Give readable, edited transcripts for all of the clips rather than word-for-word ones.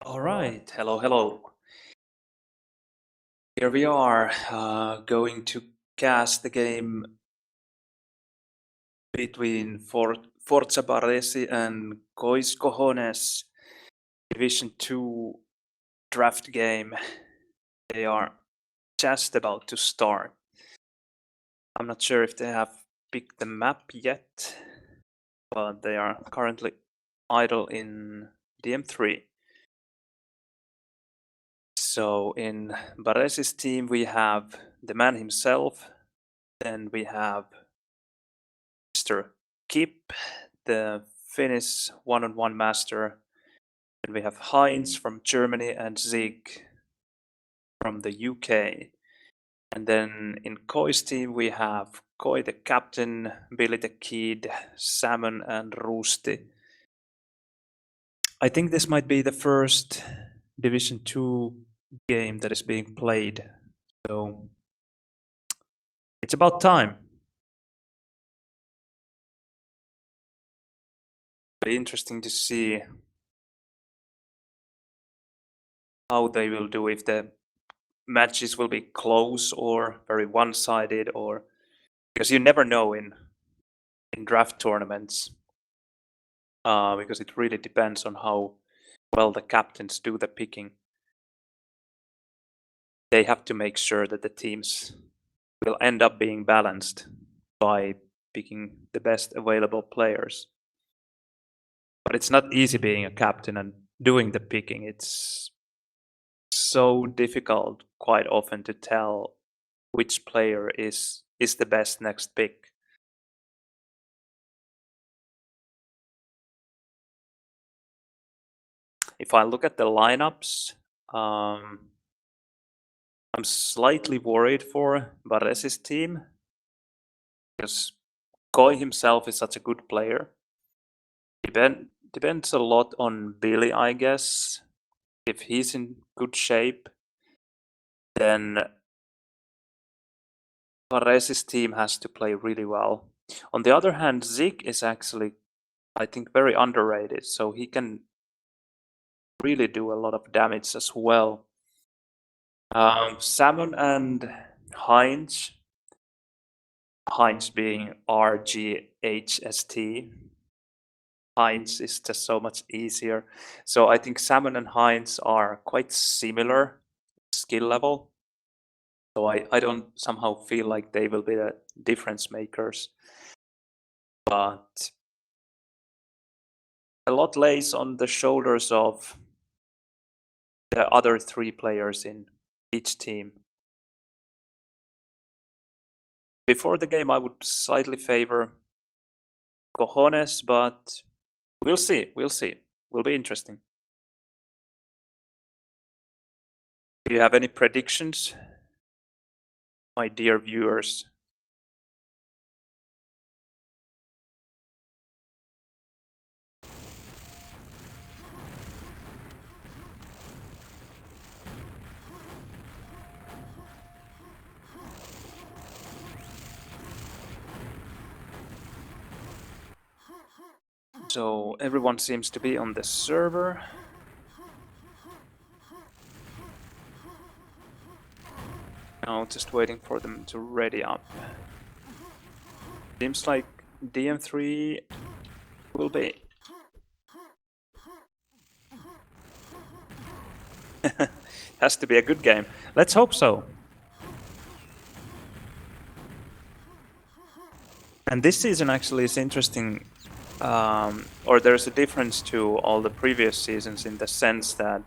All right, hello. Here we are going to cast the game between Forza Baresi and Cojones Division 2 draft game. They are just about to start. I'm not sure if they have picked the map yet, but they are currently idle in DM3. So in Baresi's team we have the man himself, then we have Mr. Kip, the Finnish one-on-one master. And we have Heinz from Germany and Zig from the UK. And then in Koi's team we have Koi the captain, Billy the kid, Salmon and Rusti. I think this might be the first Division 2 game that is being played. So it's about time. Very interesting to see how they will do, if the matches will be close or very one-sided, or because you never know in draft tournaments, because it really depends on how well the captains do the picking. They have to make sure that the teams will end up being balanced by picking the best available players. But it's not easy being a captain and doing the picking. It's so difficult quite often to tell which player is the best next pick. If I look at the lineups, I'm slightly worried for Baresi's team, because Koi himself is such a good player. Depends a lot on Billy, I guess. If he's in good shape, then Baresi's team has to play really well. On the other hand, Zeke is actually, I think, very underrated, so he can really do a lot of damage as well. Salmon and Heinz being RGHST. Heinz is just so much easier. So I think Salmon and Heinz are quite similar skill level. So I don't somehow feel like they will be the difference makers. But a lot lays on the shoulders of the other three players in each team. Before the game, I would slightly favor Cojones, but we'll see. Will be interesting. Do you have any predictions, my dear viewers? So everyone seems to be on the server. Now just waiting for them to ready up. Seems like DM3 will be. Has to be a good game. Let's hope so. And this season actually is interesting, or there's a difference to all the previous seasons in the sense that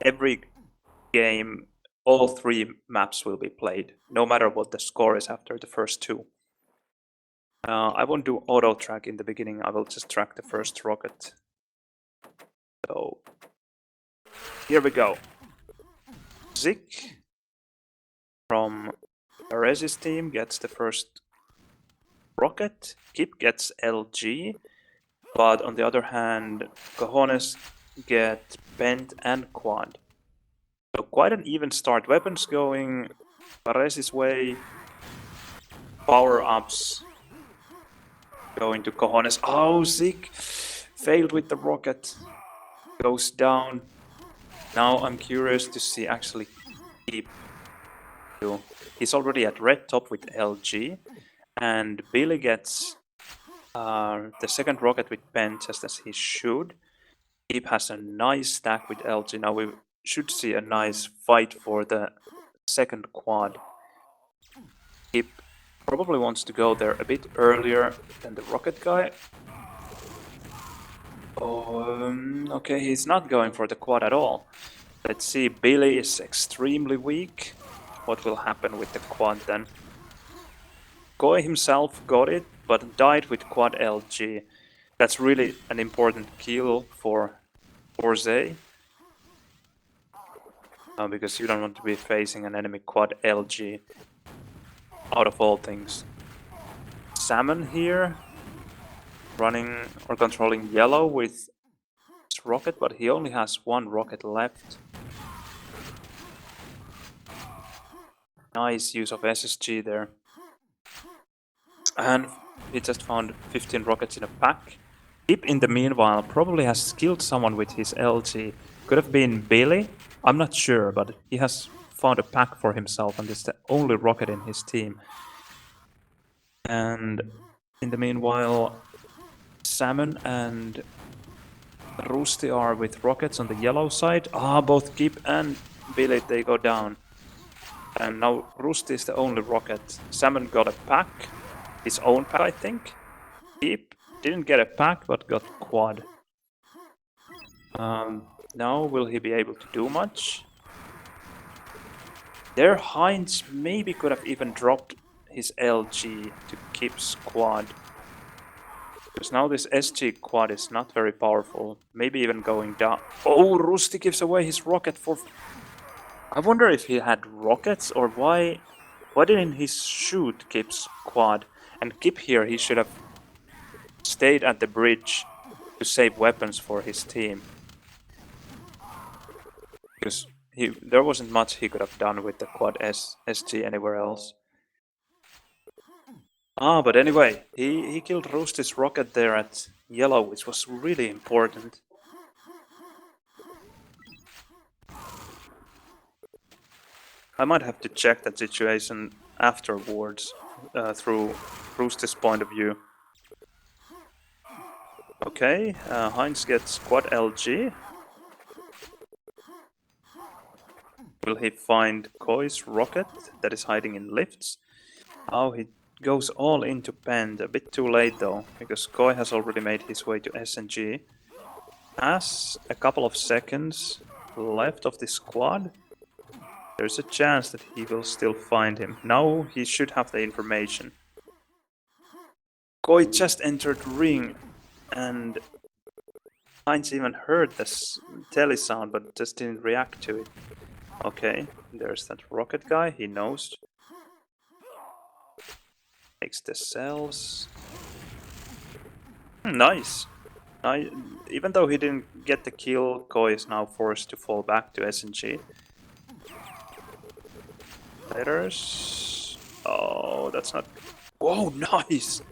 every game, all three maps will be played, no matter what the score is after the first two. I won't do auto track in the beginning, I will just track the first rocket. So, here we go. Zik from Baresi's team gets the first rocket, Kip gets LG, but on the other hand, Cojones get Bent and Quad. So quite an even start. Weapons going Baresi's way, power-ups going to Cojones. Oh, Zik failed with the rocket. Goes down. Now I'm curious to see actually keep. He's already at red top with LG, and Billy gets the second rocket with pen just as he should. Keep has a nice stack with LG. Now we should see a nice fight for the second quad. Keep probably wants to go there a bit earlier than the rocket guy. Okay, he's not going for the quad at all. Let's see, Billy is extremely weak. What will happen with the quad then? Koi himself got it, but died with quad LG. That's really an important kill for Forza. Because you don't want to be facing an enemy quad LG. Out of all things. Salmon here. Running or controlling yellow with his rocket, but he only has one rocket left. Nice use of SSG there. And he just found 15 rockets in a pack. Kip in the meanwhile probably has killed someone with his LG. Could have been Billy, I'm not sure, but he has found a pack for himself and it's the only rocket in his team. And in the meanwhile, Salmon and Rusty are with rockets on the yellow side. Both Kip and Billy, they go down. And now Rusty is the only rocket. Salmon got a pack, his own pack I think. Kip didn't get a pack but got quad. Now will he be able to do much? There Heinz maybe could have even dropped his LG to Kip's quad. Because now this SG quad is not very powerful. Maybe even going down. Oh, Rusty gives away his rocket for... I wonder if he had rockets or why didn't he shoot Kip's quad? And Kip here, he should have stayed at the bridge to save weapons for his team. Because there wasn't much he could have done with the quad SG anywhere else. But anyway, he killed Rusty's rocket there at yellow, which was really important. I might have to check that situation afterwards through Rusty's point of view. Okay, Heinz gets quad LG. Will he find Koi's rocket that is hiding in lifts? Oh, he goes all into Pend. A bit too late though, because Koi has already made his way to SNG. Has a couple of seconds left of this squad. There's a chance that he will still find him. Now he should have the information. Koi just entered ring and Heinz even heard this tele sound but just didn't react to it. Okay, there's that rocket guy, he knows. Takes the cells. Nice. Even though he didn't get the kill, Koi is now forced to fall back to SNG. Letters. Oh, that's not... Whoa, nice!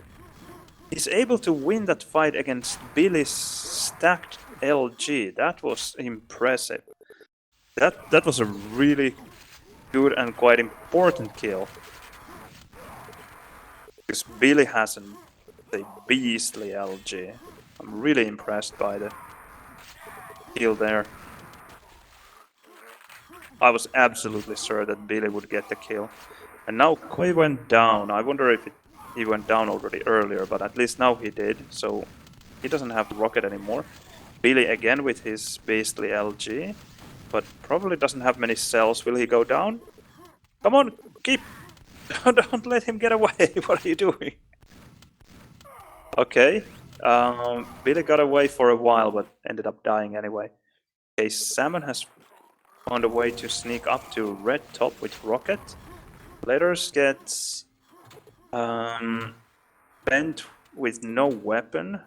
He's able to win that fight against Billy's stacked LG. That was impressive. That was a really good and quite important kill. Because Billy has a beastly LG. I'm really impressed by the kill there. I was absolutely sure that Billy would get the kill. And now Koi went down. I wonder if he went down already earlier, but at least now he did. So he doesn't have the rocket anymore. Billy again with his beastly LG. But probably doesn't have many cells. Will he go down? Come on, keep! Don't let him get away. What are you doing? Okay. Billy got away for a while, but ended up dying anyway. Okay, Salmon has found a way to sneak up to red top with rocket. Letters gets bent with no weapon.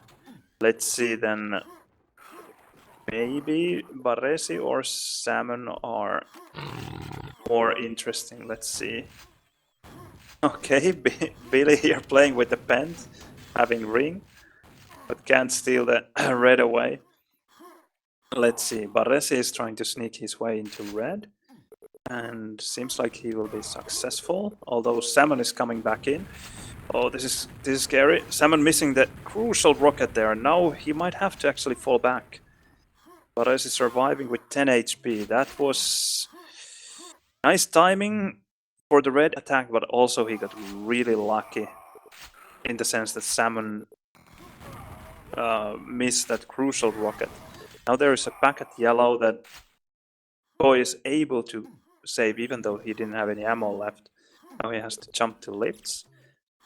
Let's see then. Maybe Baresi or Salmon are more interesting. Let's see. Okay, Billy here playing with the pen, having ring, but can't steal the red away. Let's see. Baresi is trying to sneak his way into red. And seems like he will be successful. Although Salmon is coming back in. Oh, this is scary. Salmon missing the crucial rocket there. Now he might have to actually fall back. Baresi is surviving with 10 HP. That was nice timing for the red attack, but also he got really lucky in the sense that Salmon missed that crucial rocket. Now there is a pack at yellow that Boy is able to save even though he didn't have any ammo left. Now he has to jump to lifts.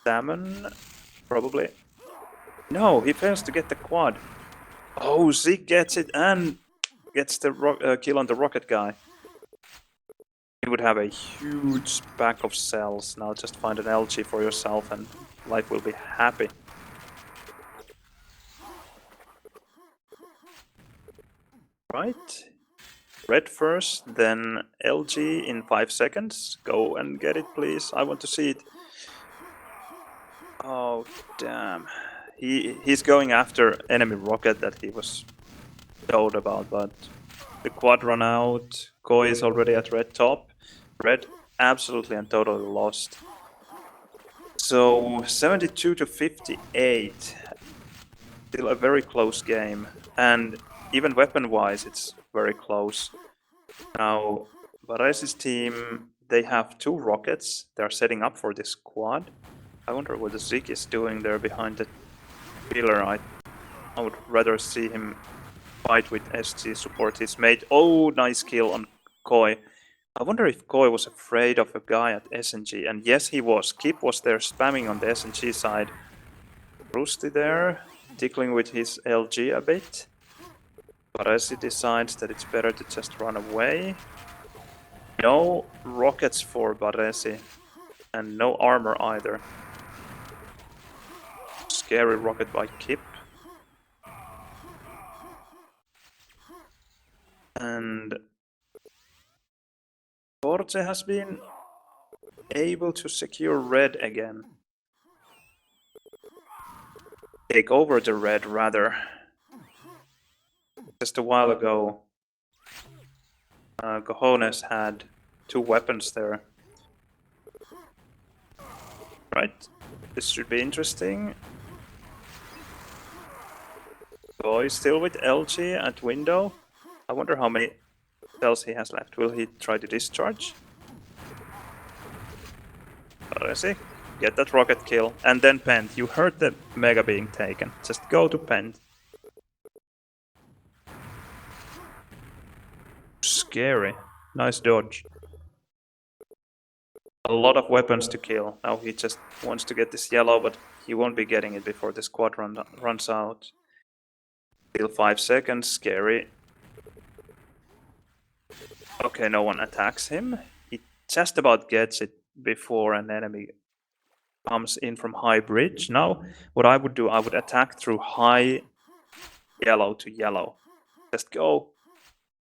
Salmon, probably. No, he fails to get the quad. Oh, Zeke gets it and gets the kill on the rocket guy. You would have a huge pack of cells. Now just find an LG for yourself and life will be happy. Right. Red first, then LG in 5 seconds. Go and get it, please. I want to see it. Oh, damn. He's going after enemy rocket that he was told about, but the quad run out. Koi is already at red top. Red absolutely and totally lost. So 72 to 58. Still a very close game. And even weapon-wise, it's very close. Now, Baresi's team, they have 2 rockets. They're setting up for this quad. I wonder what the Zeke is doing there behind the pillar. I would rather see him fight with SG, support his mate. Oh, nice kill on Koi. I wonder if Koi was afraid of a guy at SNG. And yes, he was. Kip was there spamming on the SNG side. Rusty there, tickling with his LG a bit. Baresi decides that it's better to just run away. No rockets for Baresi. And no armor either. Scary rocket by Kip. And Forza has been able to secure red again. Take over the red, rather. Just a while ago, Cojones had 2 weapons there. Right, this should be interesting. Boy still with LG at window. I wonder how many cells he has left. Will he try to discharge? Baresi, get that rocket kill. And then Pent. You heard the Mega being taken. Just go to Pent. Scary. Nice dodge. A lot of weapons to kill. Now he just wants to get this yellow, but he won't be getting it before the squad runs out. Still 5 seconds. Scary. Okay, no one attacks him. He just about gets it before an enemy comes in from high bridge. Now, what I would do, I would attack through high yellow to yellow. Just go.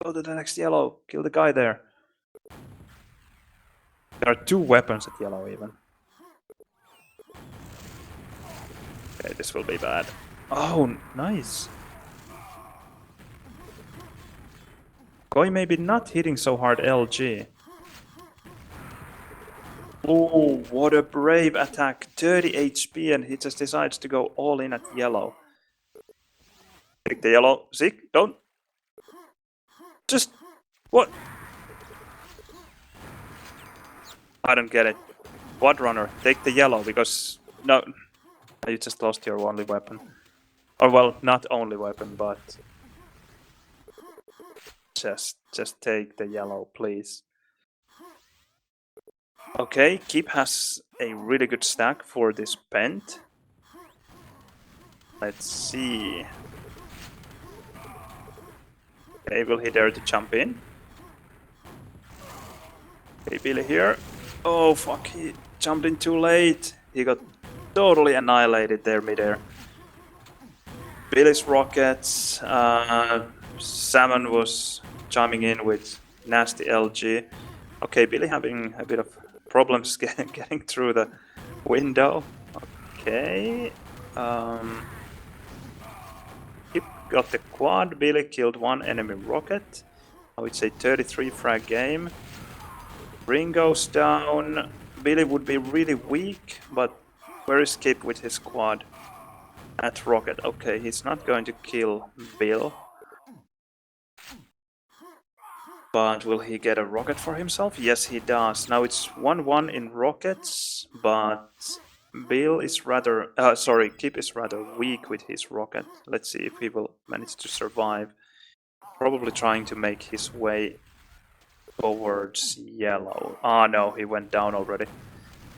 Go to the next yellow. Kill the guy there. There are 2 weapons at yellow even. Okay, this will be bad. Oh, nice. Koi maybe not hitting so hard LG. Oh, what a brave attack. 30 HP and he just decides to go all in at yellow. Take the yellow. Zeke, don't. Just... What? I don't get it. Quad runner, take the yellow because... No. You just lost your only weapon. Or well, not only weapon, but... Just take the yellow, please. Okay, Keep has a really good stack for this Pent. Let's see. Okay, will he dare to jump in? Okay, Billy here. Oh fuck, he jumped in too late. He got totally annihilated there midair. Billy's rockets. Salmon was chiming in with nasty LG. Okay, Billy having a bit of problems getting through the window. Okay. got the quad. Billy killed one enemy rocket. Now it's a 33 frag game. Ring goes down. Billy would be really weak, but where is Kip with his quad? At rocket. Okay, he's not going to kill Bill. But will he get a rocket for himself? Yes, he does. Now it's 1-1 in rockets, but Bill is rather... Kip is rather weak with his rocket. Let's see if he will manage to survive. Probably trying to make his way towards yellow. Ah, no, he went down already.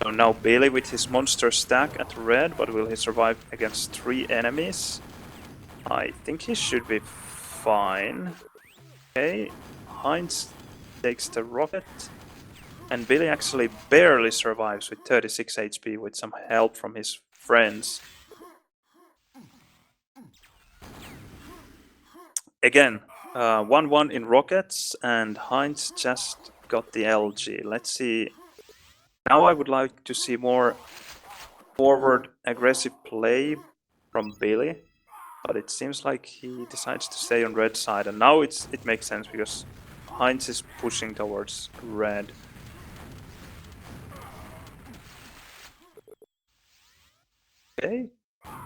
So now Billy with his monster stack at red, but will he survive against 3 enemies? I think he should be fine. Okay, Heinz takes the rocket, and Billy actually barely survives with 36 HP with some help from his friends. Again, 1-1 in rockets, and Heinz just got the LG. Let's see. Now I would like to see more forward aggressive play from Billy, but it seems like he decides to stay on red side, and now it makes sense because Heinz is pushing towards red. Okay,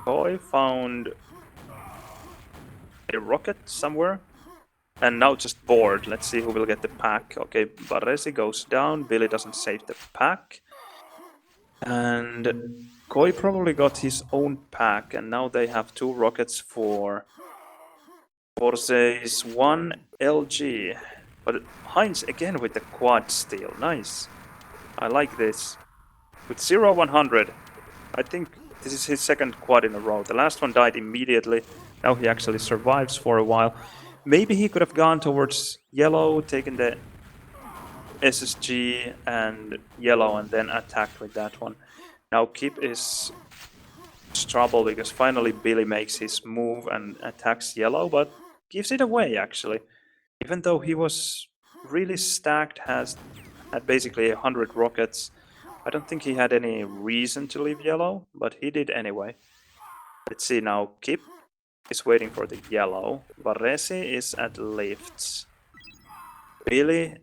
Koi found a rocket somewhere, and now just bored. Let's see who will get the pack. Okay, Baresi goes down, Billy doesn't save the pack. And Koi probably got his own pack, and now they have 2 rockets for Forza's 1 LG. But Heinz again with the quad steal. Nice. I like this. With 0-100, I think this is his second quad in a row. The last one died immediately. Now he actually survives for a while. Maybe he could have gone towards yellow, taken the SSG and yellow, and then attacked with that one. Now Kip is trouble because finally Billy makes his move and attacks yellow, but gives it away actually. Even though he was really stacked, had basically 100 rockets, I don't think he had any reason to leave yellow, but he did anyway. Let's see now, Kip is waiting for the yellow. Baresi is at lifts. Billy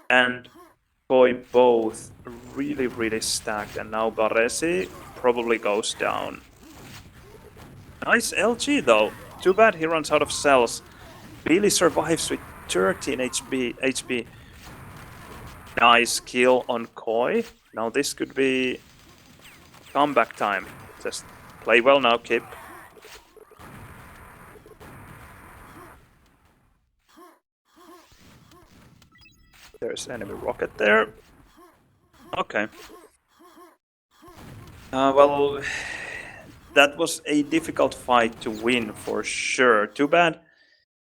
and Koi both really stacked, and now Baresi probably goes down. Nice LG though. Too bad he runs out of cells. Billy survives with 13 HP. Nice kill on Koi. Now this could be comeback time. Just play well now, Kip. There's enemy rocket there. Okay. Well, that was a difficult fight to win for sure. Too bad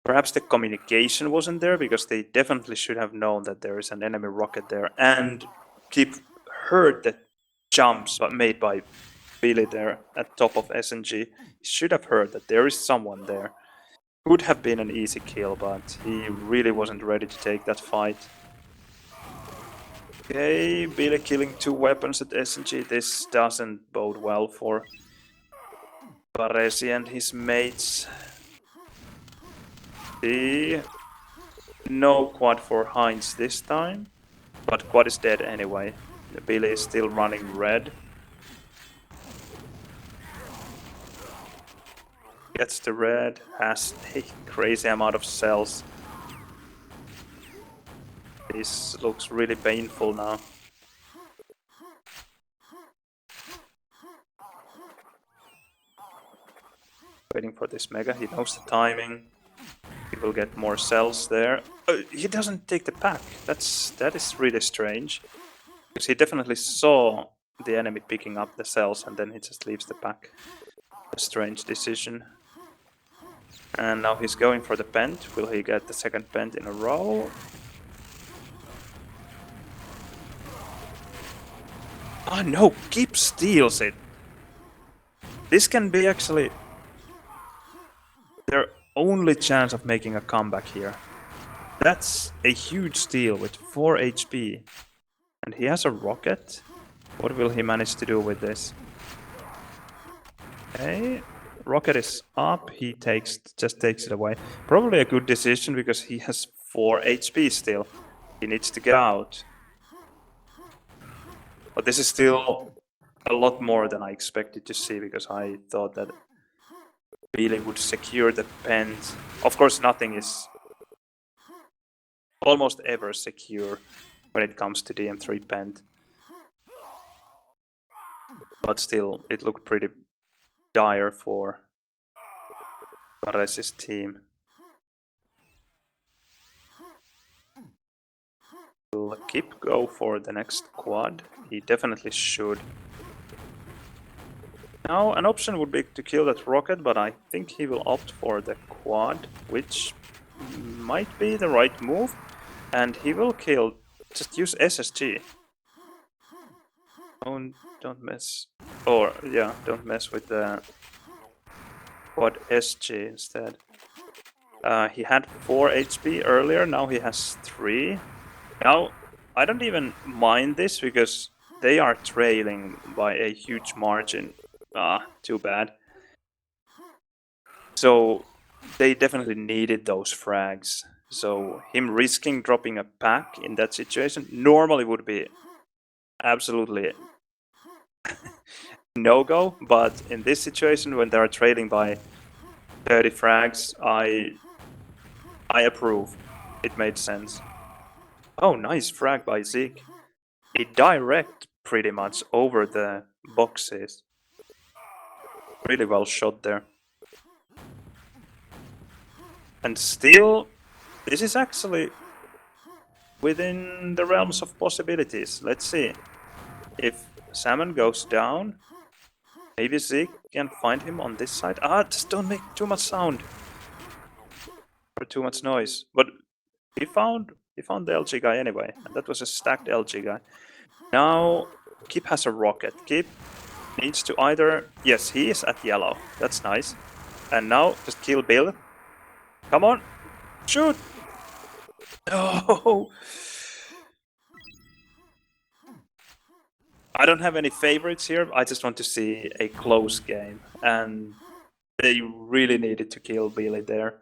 perhaps the communication wasn't there, because they definitely should have known that there is an enemy rocket there. And Kip heard the jumps made by Billy there at top of SNG. He should have heard that there is someone there. Would have been an easy kill, but he really wasn't ready to take that fight. Okay, Billy killing 2 weapons at SNG. This doesn't bode well for Baresi and his mates. See, no quad for Heinz this time, but quad is dead anyway. The Billy is still running red. Gets the red, has a crazy amount of cells. This looks really painful now. Waiting for this mega, he knows the timing. He will get more cells there. He doesn't take the pack. That is really strange. Because he definitely saw the enemy picking up the cells and then he just leaves the pack. A strange decision. And now he's going for the pent. Will he get the second pent in a row? Oh no, Kip steals it. This can be actually their only chance of making a comeback here. That's a huge steal with 4 HP. And he has a rocket. What will he manage to do with this? Okay, rocket is up, he just takes it away. Probably a good decision because he has 4 HP still. He needs to get out. But this is still a lot more than I expected to see because I thought that Billy would secure the pens. Of course, nothing is almost ever secure when it comes to DM3 pent. But still, it looked pretty dire for Baresi's team. Will Kip go for the next quad? He definitely should. Now, an option would be to kill that rocket, but I think he will opt for the quad, which might be the right move. And he will kill, just use SSG. Don't mess, or yeah, don't mess with the quad SG instead. He had 4 HP earlier, now he has 3. Now, I don't even mind this because they are trailing by a huge margin. Too bad. So they definitely needed those frags. So him risking dropping a pack in that situation normally would be absolutely no-go, but in this situation when they are trailing by 30 frags, I approve. It made sense. Oh, nice frag by Zeke. A direct pretty much over the boxes. Really well shot there. And still, this is actually within the realms of possibilities. Let's see. If Salmon goes down, maybe Zeke can find him on this side. Just don't make too much sound. Or too much noise. But he found the LG guy anyway. And that was a stacked LG guy. Now, Kip has a rocket. Kip needs to either... Yes, he is at yellow. That's nice. And now, just kill Bill. Come on. Shoot! No! I don't have any favorites here. I just want to see a close game. And they really needed to kill Billy there.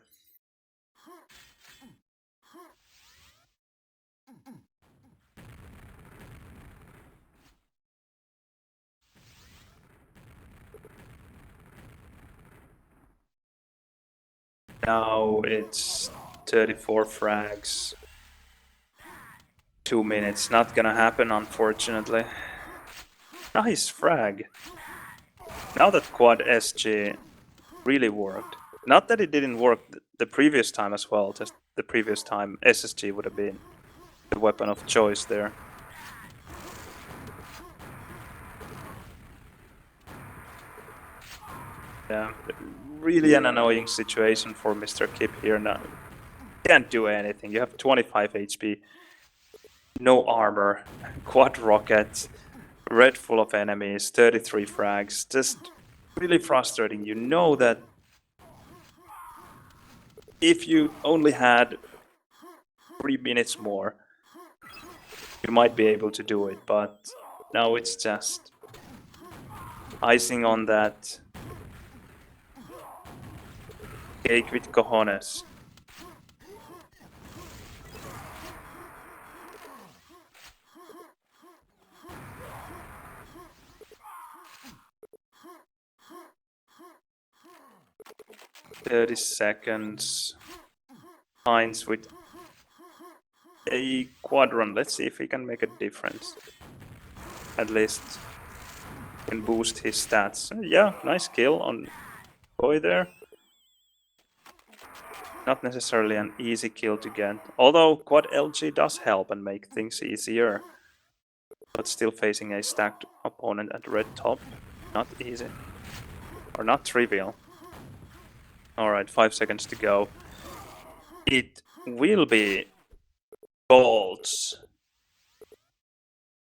Now it's 34 frags. 2 minutes. Not gonna happen, unfortunately. Nice frag. Now that quad SG really worked. Not that it didn't work the previous time as well, just the previous time SSG would have been the weapon of choice there. Yeah, really an annoying situation for Mr. Kip here now. Can't do anything, you have 25 HP, no armor, quad rocket, red full of enemies, 33 frags, just really frustrating. You know that if you only had 3 minutes more, you might be able to do it, but now it's just icing on that cake with cojones. "30 seconds. Heinz with a quadrant. Let's see if he can make a difference. At least can boost his stats. Yeah, nice kill on Boy there. Not necessarily an easy kill to get. Although quad LG does help and make things easier. But still facing a stacked opponent at red top. Not easy. Or not trivial. Alright, 5 seconds to go. It will be Bolts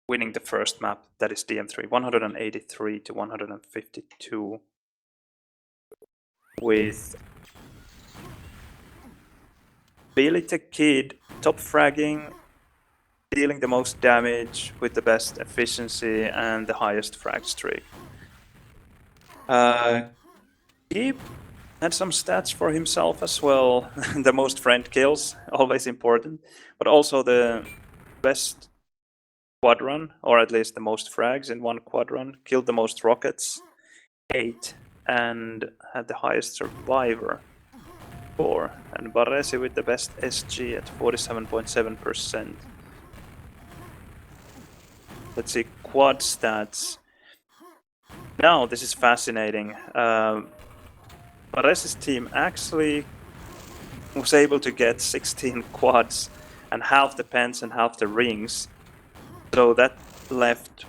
winning the first map, that is DM3, 183 to 152. With Billy the Kid top fragging, dealing the most damage with the best efficiency and the highest frag streak. He had some stats for himself as well. The most friend kills, always important, but also the best quad run, or at least the most frags in one quad run, killed the most rockets, 8, and had the highest survivor, 4. And Baresi with the best SG at 47.7%. Let's see, quad stats. Now, this is fascinating. Baresi's team actually was able to get 16 quads and half the pens and half the rings. So that left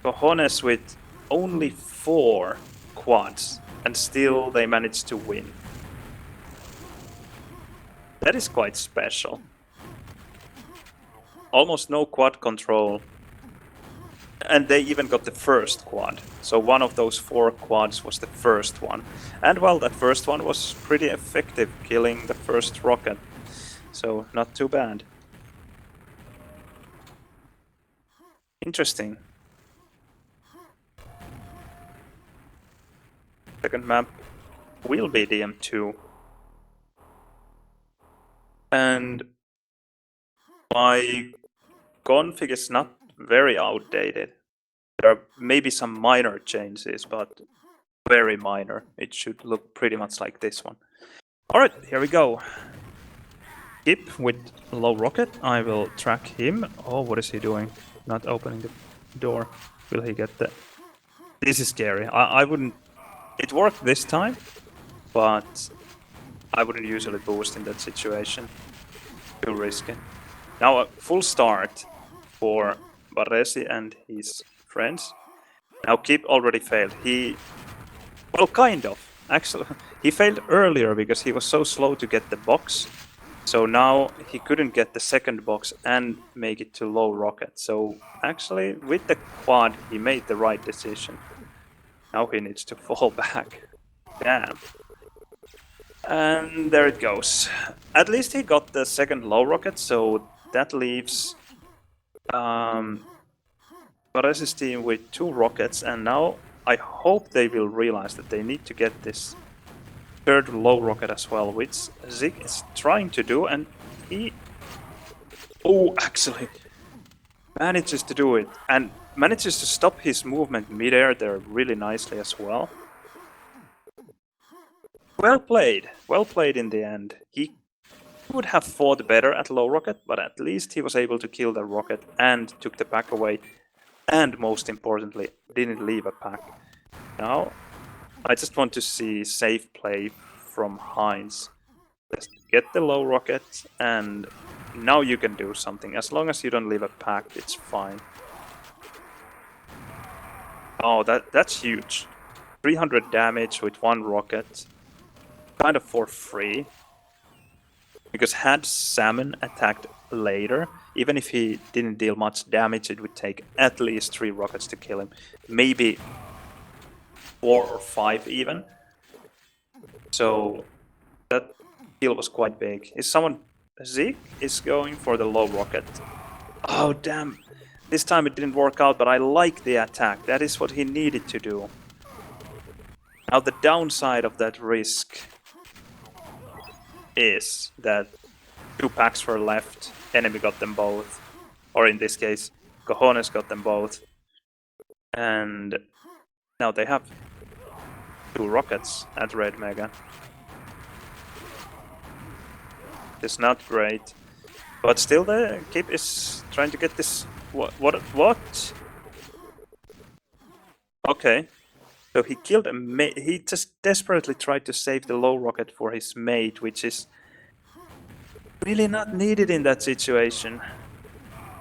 Cojones with only 4 quads, and still they managed to win. That is quite special. Almost no quad control. And they even got the first quad. So one of those 4 quads was the first one. And well, that first one was pretty effective, killing the first rocket. So not too bad. Interesting. Second map will be DM2. And my config is not very outdated. There are maybe some minor changes, but very minor. It should look pretty much like this one. Alright, here we go. Kip with low rocket. I will track him. Oh, what is he doing? Not opening the door. Will he get the... This is scary. I wouldn't... It worked this time, but I wouldn't usually boost in that situation. Too risky. Now a full start for Baresi and his friends. Now Kip already failed. Well, kind of. Actually, he failed earlier because he was so slow to get the box. So now he couldn't get the second box and make it to low rocket. So actually, with the quad, he made the right decision. Now he needs to fall back. Damn. And there it goes. At least he got the second low rocket, so that leaves Baresi's team with 2 rockets, and now I hope they will realize that they need to get this third low rocket as well, which Zig is trying to do, and he... Oh, actually manages to do it, and manages to stop his movement midair there really nicely as well. Well played in the end. He would have fought better at low rocket, but at least he was able to kill the rocket and took the pack away, and most importantly, didn't leave a pack. Now, I just want to see safe play from Heinz. Just get the low rocket, and now you can do something. As long as you don't leave a pack, it's fine. Oh, that's huge. 300 damage with 1 rocket. Kind of for free. Because had Salmon attacked later, even if he didn't deal much damage, it would take at least 3 rockets to kill him. Maybe 4 or 5 even. So that kill was quite big. Is someone... Zeke is going for the low rocket. Oh damn. This time it didn't work out, but I like the attack. That is what he needed to do. Now the downside of that risk is that 2 packs were left, enemy got them both, or in this case, Cojones got them both, and now they have 2 rockets at Red Mega. It's not great, but still the Kip is trying to get this... What? Okay. So he killed a mate. He just desperately tried to save the low rocket for his mate, which is really not needed in that situation.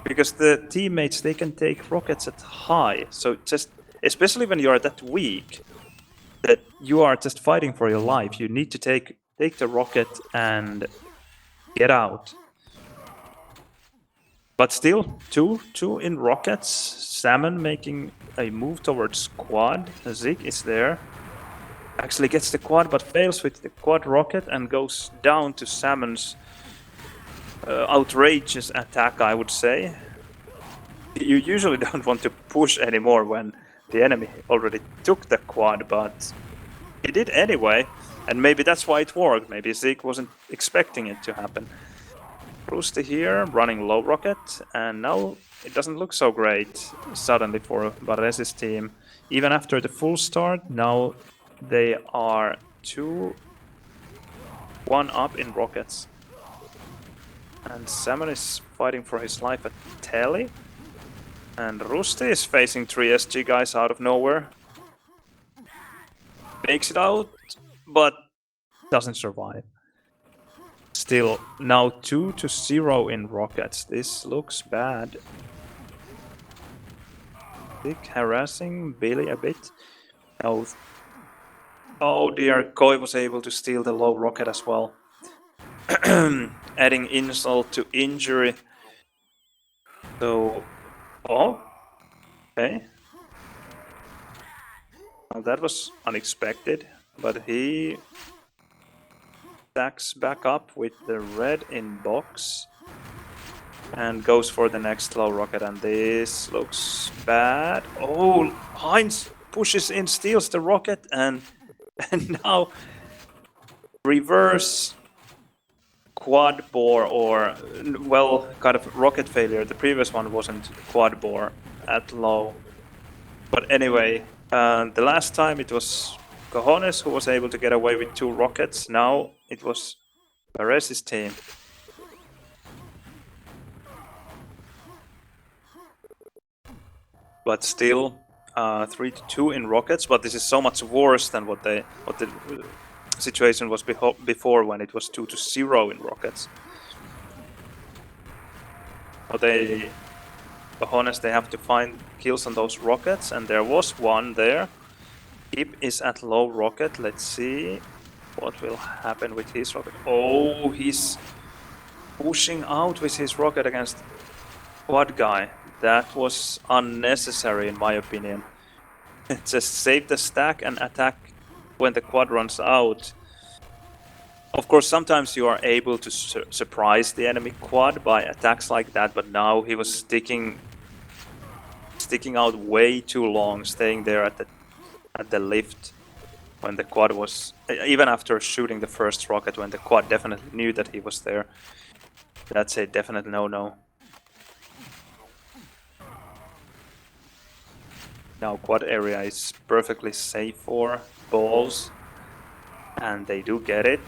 Because the teammates, they can take rockets at high. So just, especially when you are that weak, that you are just fighting for your life, you need to take the rocket and get out. But still, two in rockets. Salmon making a move towards quad. Zig is there. Actually gets the quad, but fails with the quad rocket and goes down to Salmon's outrageous attack, I would say. You usually don't want to push anymore when the enemy already took the quad, but He did anyway, and maybe that's why it worked. Maybe Zeke wasn't expecting it to happen. Rusty here, running low rocket, and now it doesn't look so great suddenly for Baresi's team. Even after the full start, now they are 2-1 up in rockets. And Salmon is fighting for his life at Telly. And Rusty is facing 3 SG guys out of nowhere. Makes it out, but doesn't survive. Still, now 2-0 in rockets. This looks bad. Dick harassing Billy a bit. Now, oh dear, Koi was able to steal the low rocket as well. Adding insult to injury. So, oh, okay. Well, that was unexpected, but he stacks back up with the red in box and goes for the next low rocket, and this looks bad. Oh, Heinz pushes in, steals the rocket, and now reverse quad bore, or well, kind of rocket failure. The previous one wasn't quad bore at low, but anyway, the last time it was Cojones who was able to get away with 2 rockets. Now it was Baresi's team. But still, 3-2 in rockets. But this is so much worse than what the situation was before, when it was 2-0 in rockets. But Cojones, they have to find kills on those rockets, and there was one there. Kip is at low rocket. Let's see what will happen with his rocket. Oh, he's pushing out with his rocket against quad guy. That was unnecessary in my opinion. Just save the stack and attack when the quad runs out. Of course, sometimes you are able to surprise the enemy quad by attacks like that, but now he was sticking out way too long, staying there at the lift when the quad was, even after shooting the first rocket, when the quad definitely knew that he was there. That's a definite no-no. Now quad area is perfectly safe for balls, and they do get it.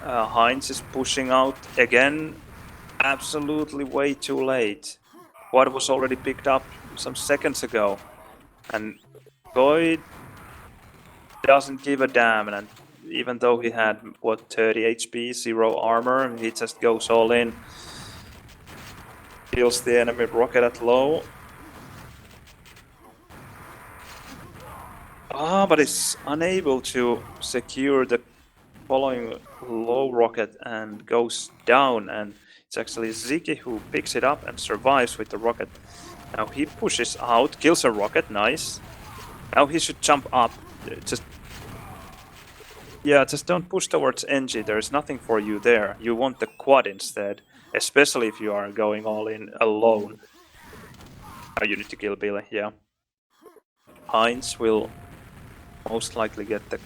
Heinz is pushing out again, absolutely way too late. Quad was already picked up some seconds ago, and Goy doesn't give a damn, and even though he had, what, 30 HP, 0 armor, he just goes all in. Kills the enemy rocket at low. But is unable to secure the following low rocket and goes down, and it's actually Ziki who picks it up and survives with the rocket. Now he pushes out, kills a rocket, nice. Now he should jump up. Just don't push towards NG, there's nothing for you there. You want the quad instead, especially if you are going all in alone. Oh, you need to kill Billy, yeah. Heinz will most likely get the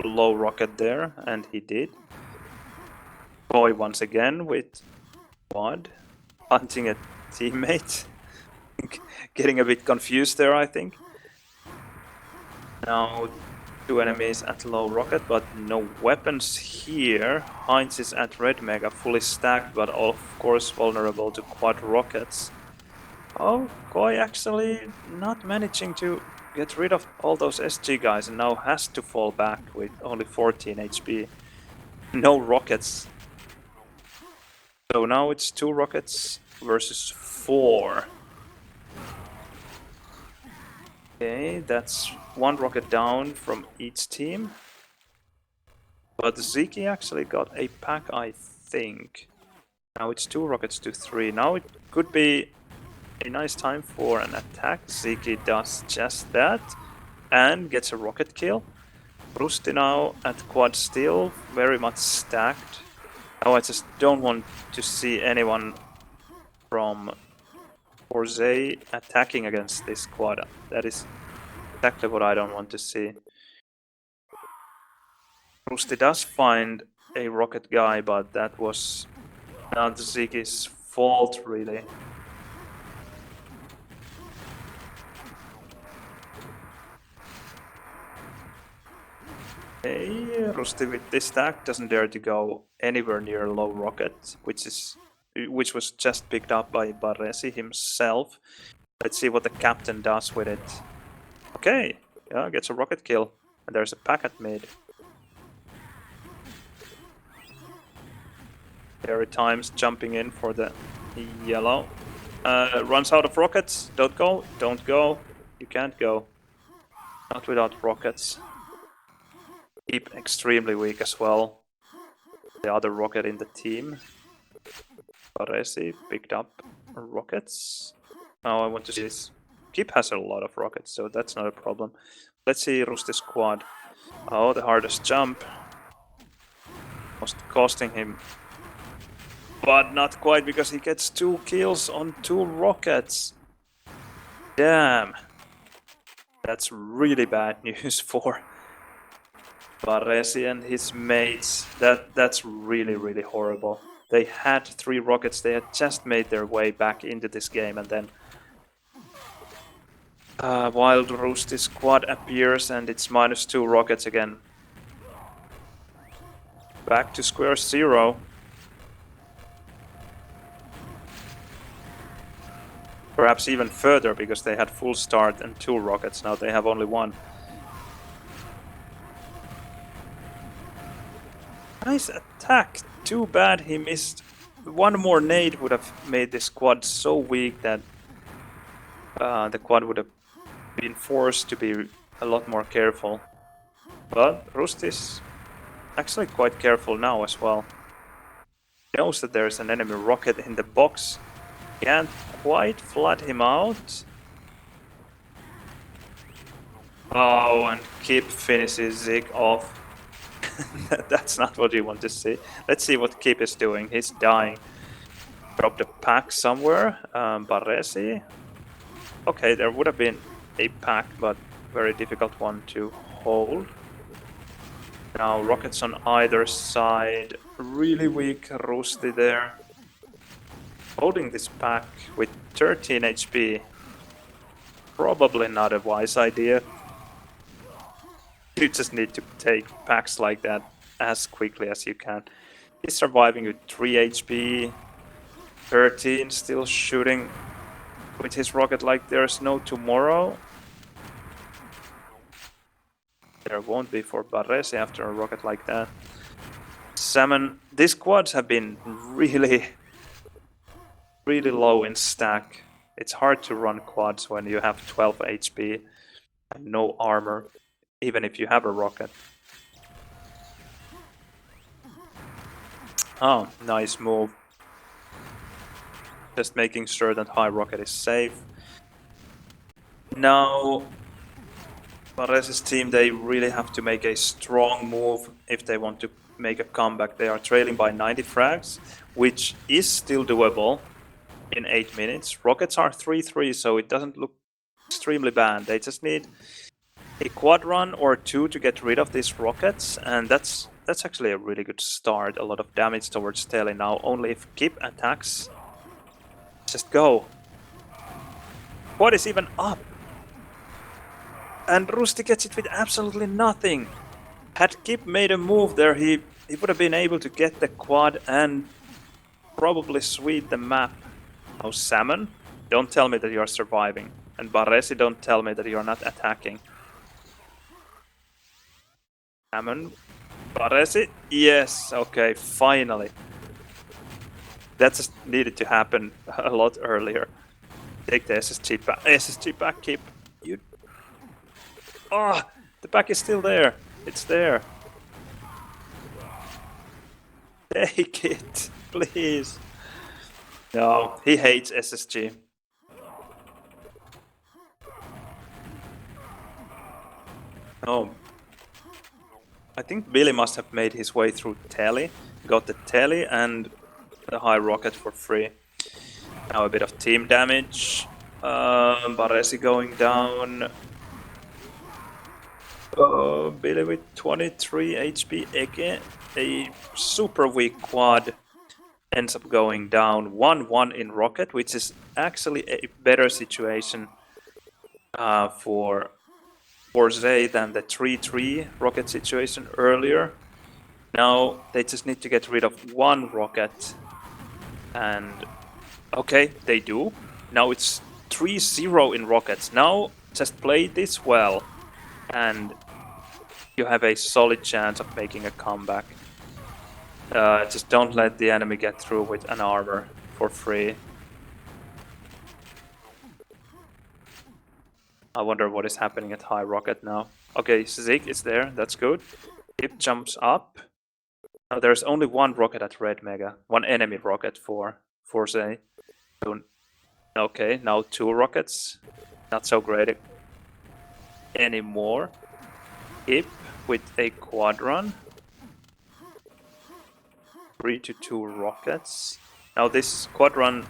low rocket there, and he did. Boy once again with quad, hunting a teammate. Getting a bit confused there, I think. Now 2 enemies at low rocket, but no weapons here. Heinz is at red mega, fully stacked, but of course vulnerable to quad rockets. Oh, Koi actually not managing to get rid of all those SG guys, and now has to fall back with only 14 HP. No rockets. So now it's 2 rockets versus 4. Okay, that's 1 rocket down from each team. But Ziki actually got a pack, I think. Now it's 2 rockets to 3. Now it could be a nice time for an attack. Ziki does just that and gets a rocket kill. Rusty now at quad still, very much stacked. Now I just don't want to see anyone from Forza attacking against this quad. That is exactly what I don't want to see. Rusty does find a rocket guy, but that was not Ziggy's fault, really. Hey, Rusty with this stack doesn't dare to go anywhere near low rocket, which was just picked up by Baresi himself. Let's see what the captain does with it. Okay, yeah, gets a rocket kill, and there's a pack at mid. Every times jumping in for the yellow. Runs out of rockets. Don't go. Don't go. You can't go. Not without rockets. Keep extremely weak as well. The other rocket in the team. Baresi picked up rockets. Now I want to see this. Keep has a lot of rockets, so that's not a problem. Let's see Rusty's quad. Oh, the hardest jump. Most costing him. But not quite, because he gets 2 kills on 2 rockets. Damn. That's really bad news for Baresi and his mates. That's really horrible. They had 3 rockets, they had just made their way back into this game, and then Wild Rusty's squad appears and it's -2 rockets again. Back to square zero. Perhaps even further, because they had full start and 2 rockets, now they have only 1. Nice attack, too bad he missed. 1 more nade would have made this quad so weak that the quad would have been forced to be a lot more careful. But Rusty's actually quite careful now as well. He knows that there's an enemy rocket in the box. Can't quite flood him out. Oh, and Kip finishes Zig off. That's not what you want to see. Let's see what Kip is doing. He's dying. Dropped a pack somewhere. Baresi. Okay, there would have been a pack, but very difficult one to hold. Now rockets on either side. Really weak Rusty there. Holding this pack with 13 HP. Probably not a wise idea. You just need to take packs like that as quickly as you can. He's surviving with 3 HP. 13 still shooting with his rocket like there's no tomorrow. There won't be for Baresi after a rocket like that. Salmon, these quads have been really low in stack. It's hard to run quads when you have 12 HP and no armor, even if you have a rocket. Oh, nice move. Just making sure that high rocket is safe. Now, Baresi's team, they really have to make a strong move if they want to make a comeback. They are trailing by 90 frags, which is still doable in 8 minutes. Rockets are 3-3, so it doesn't look extremely bad. They just need a quad run or 2 to get rid of these rockets, and that's actually a really good start. A lot of damage towards Telly now. Only if Kip attacks. Just go. Quad is even up. And Rusty gets it with absolutely nothing. Had Kip made a move there, he would have been able to get the quad and probably sweep the map. Oh, Salmon, don't tell me that you're surviving. And Baresi, don't tell me that you're not attacking. Salmon, Baresi, yes, okay, finally. That just needed to happen a lot earlier. Take the SSG back, Kip. You. Oh, the pack is still there. It's there. Take it, please. No, he hates SSG. Oh. I think Billy must have made his way through Telly. Got the Telly and the high rocket for free. Now a bit of team damage. Baresi going down. Billy with 23 HP again. A super weak quad ends up going down 1-1 in Rocket, which is actually a better situation for Forza than the 3-3 Rocket situation earlier. Now they just need to get rid of one Rocket. And okay, they do. Now it's 3-0 in Rockets. Now just play this well and you have a solid chance of making a comeback. Just don't let the enemy get through with an armor for free. I wonder what is happening at high rocket now. Okay, Zig is there, that's good. Hip jumps up. Now there's only one rocket at red mega, one enemy rocket for Forza. Okay, now two rockets. Not so great anymore. Hip with a quad run. 3-2 rockets. Now this quad run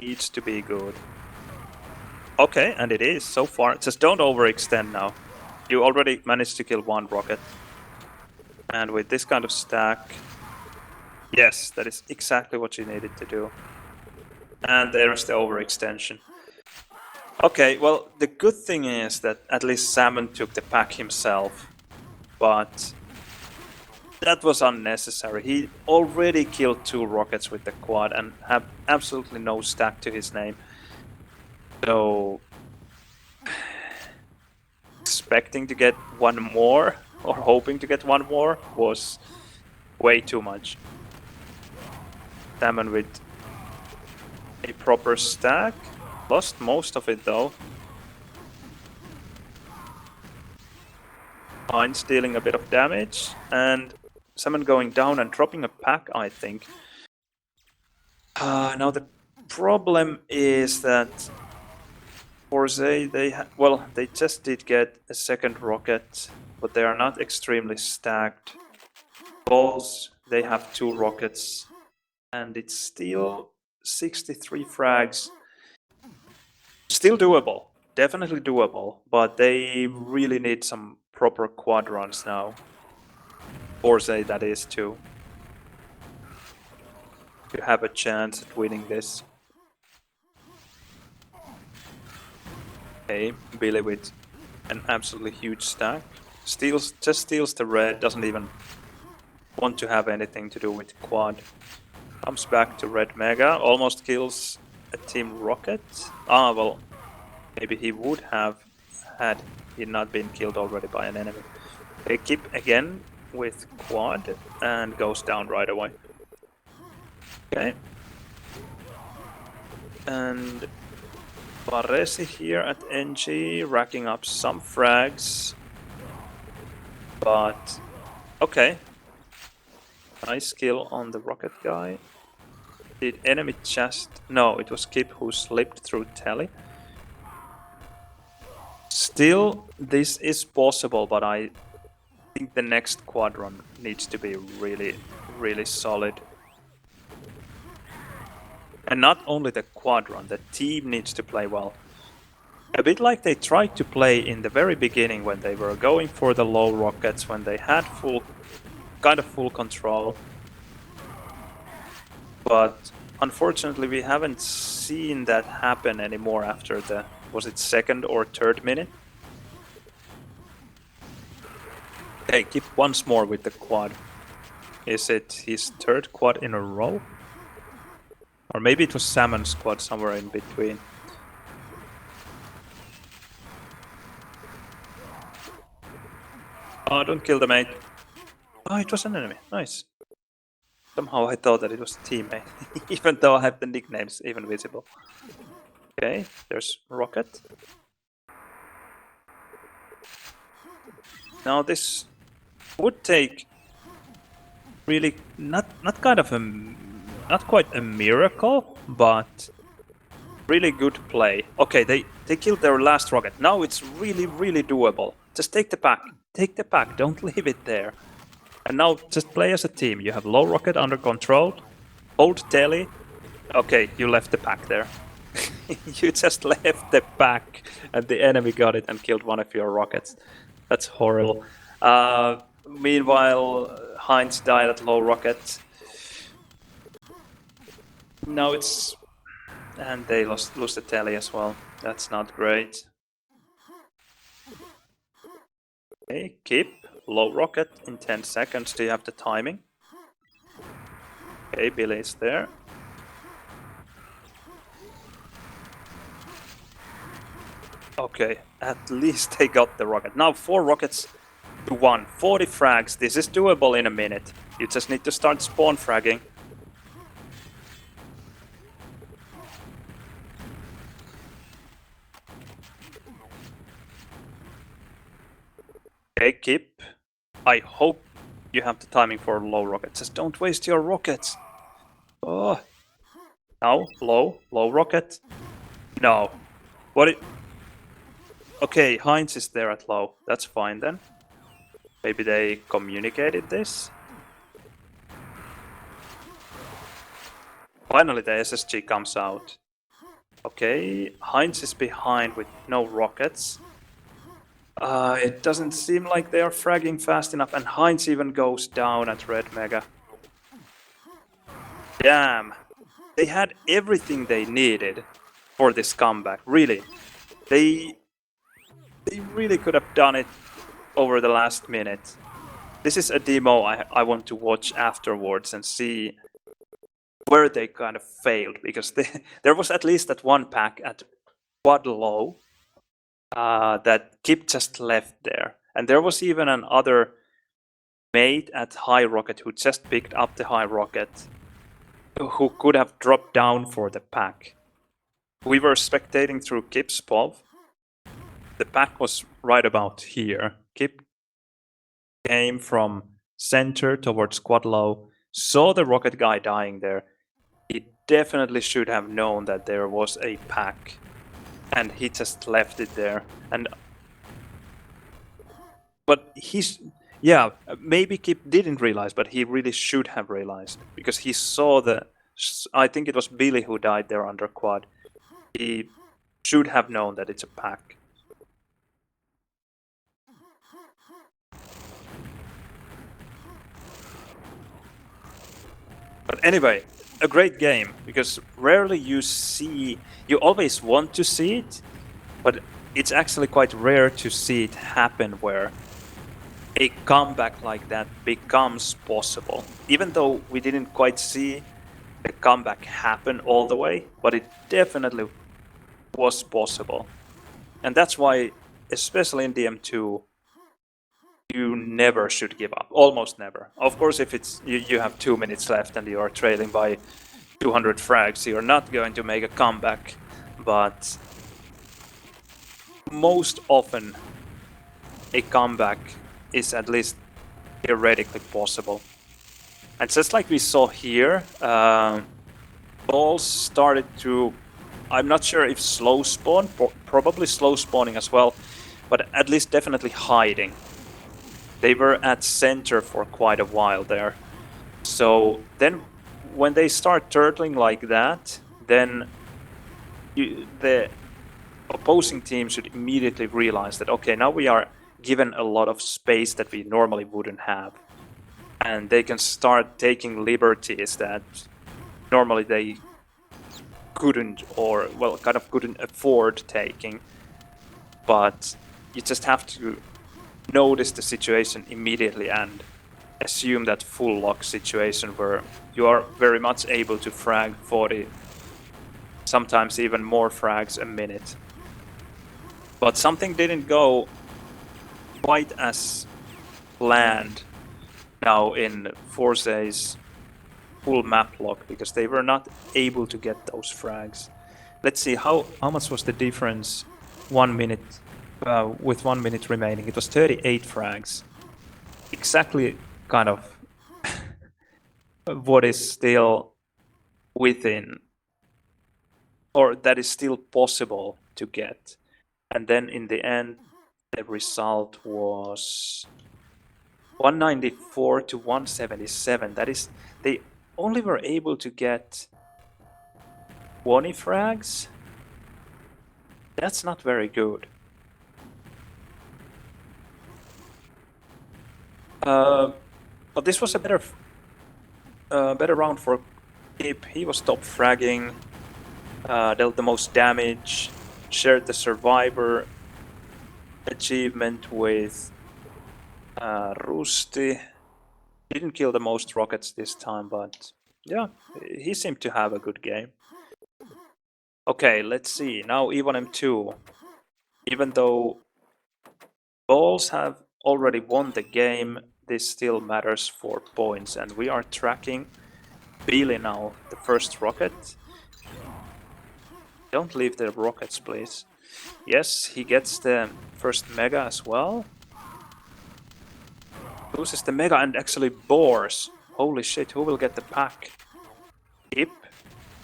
needs to be good. Okay, and it is so far. Just don't overextend now. You already managed to kill one rocket. And with this kind of stack, yes, that is exactly what you needed to do. And there's the overextension. Okay, well, the good thing is that at least Salmon took the pack himself. But that was unnecessary. He already killed two rockets with the quad and had absolutely no stack to his name. So expecting to get one more or hoping to get one more was way too much. Salmon with a proper stack. Lost most of it though. Heinz dealing a bit of damage and Salmon going down and dropping a pack, I think. Now the problem is that Forza, they just did get a second rocket, but they are not extremely stacked. Balls, they have two rockets, and it's still 63 frags. Still doable, definitely doable, but they really need some proper quad runs now. Forza, that is, too. To have a chance at winning this. Okay, Billy with an absolutely huge stack. Just steals the red, doesn't even want to have anything to do with quad. Comes back to red mega, almost kills a team rocket. Ah, well, maybe he would have had he not been killed already by an enemy. They keep again with quad and goes down right away. Okay. And Baresi here at NG, racking up some frags. But, okay. Nice kill on the rocket guy. Did enemy just... No, it was Kip who slipped through Telly. Still, this is possible, but I think the next quad run needs to be really, really solid. And not only the quad run, the team needs to play well. A bit like they tried to play in the very beginning when they were going for the low rockets, when they had full control. But unfortunately we haven't seen that happen anymore after the, was it second or third minute? Okay, keep once more with the quad. Is it his third quad in a row? Or maybe it was Salmon's quad somewhere in between. Oh, don't kill the mate. Oh, it was an enemy. Nice. Somehow I thought that it was a teammate, even though I have the nicknames even visible. Okay, there's Rocket. Now this would take really not quite a miracle, but really good play. Okay, they killed their last rocket. Now it's really, really doable. Just take the pack. Take the pack, don't leave it there. And now just play as a team. You have low rocket under control. Hold telly. Okay, you left the pack there. You just left the pack and the enemy got it and killed one of your rockets. That's horrible. Meanwhile, Heinz died at low rocket. Now it's... And they lose the telly as well. That's not great. Okay, keep low rocket in 10 seconds. Do you have the timing? Okay, Billy is there. Okay, at least they got the rocket. Now 4 rockets to 1. 40 frags. This is doable in a minute. You just need to start spawn fragging. Okay, keep. I hope you have the timing for low rockets. Just don't waste your rockets. Oh. Now, low rocket. No. What it... Okay, Heinz is there at low. That's fine then. Maybe they communicated this. Finally the SSG comes out. Okay, Heinz is behind with no rockets. It doesn't seem like they are fragging fast enough, and Heinz even goes down at Red Mega. Damn. They had everything they needed for this comeback, really. They really could have done it over the last minute. This is a demo I want to watch afterwards and see where they kind of failed, because there was at least that one pack at quad low that Kip just left there. And there was even another mate at high rocket who just picked up the high rocket, who could have dropped down for the pack. We were spectating through Kip's POV. The pack was right about here. Kip came from center towards quad low, saw the rocket guy dying there. He definitely should have known that there was a pack, and he just left it there. But yeah, maybe Kip didn't realize, but he really should have realized, because he saw I think it was Billy who died there under quad. He should have known that it's a pack. But anyway, a great game, because rarely you always want to see it, but it's actually quite rare to see it happen where a comeback like that becomes possible. Even though we didn't quite see the comeback happen all the way, but it definitely was possible. And that's why, especially in DM2, you never should give up. Almost never. Of course, if it's you have 2 minutes left and you are trailing by 200 frags, you're not going to make a comeback. But most often, a comeback is at least theoretically possible. And just like we saw here, balls started to... I'm not sure if slow spawn, probably slow spawning as well, but at least definitely hiding. They were at center for quite a while there. So then when they start turtling like that, then the opposing team should immediately realize that, okay, now we are given a lot of space that we normally wouldn't have. And they can start taking liberties that normally they couldn't, or, well, kind of couldn't afford taking. But you just have to notice the situation immediately and assume that full lock situation where you are very much able to frag 40, sometimes even more frags a minute. But something didn't go quite as planned now in Forza's full map lock, because they were not able to get those frags. Let's see, how much was the difference 1 minute with 1 minute remaining? It was 38 frags. Exactly kind of what is still within, or that is still possible to get. And then in the end, the result was 194 to 177. That is, they only were able to get 20 frags. That's not very good. But this was a better round for Kip. He was top fragging, dealt the most damage, shared the survivor achievement with Rusty. Didn't kill the most rockets this time, but yeah, he seemed to have a good game. Okay, let's see. Now E1 M2. Even though Balls have already won the game, this still matters for points, and we are tracking Billy now, the first rocket. Don't leave the rockets, please. Yes, he gets the first mega as well. Loses the mega and actually bores. Holy shit, who will get the pack? Ip,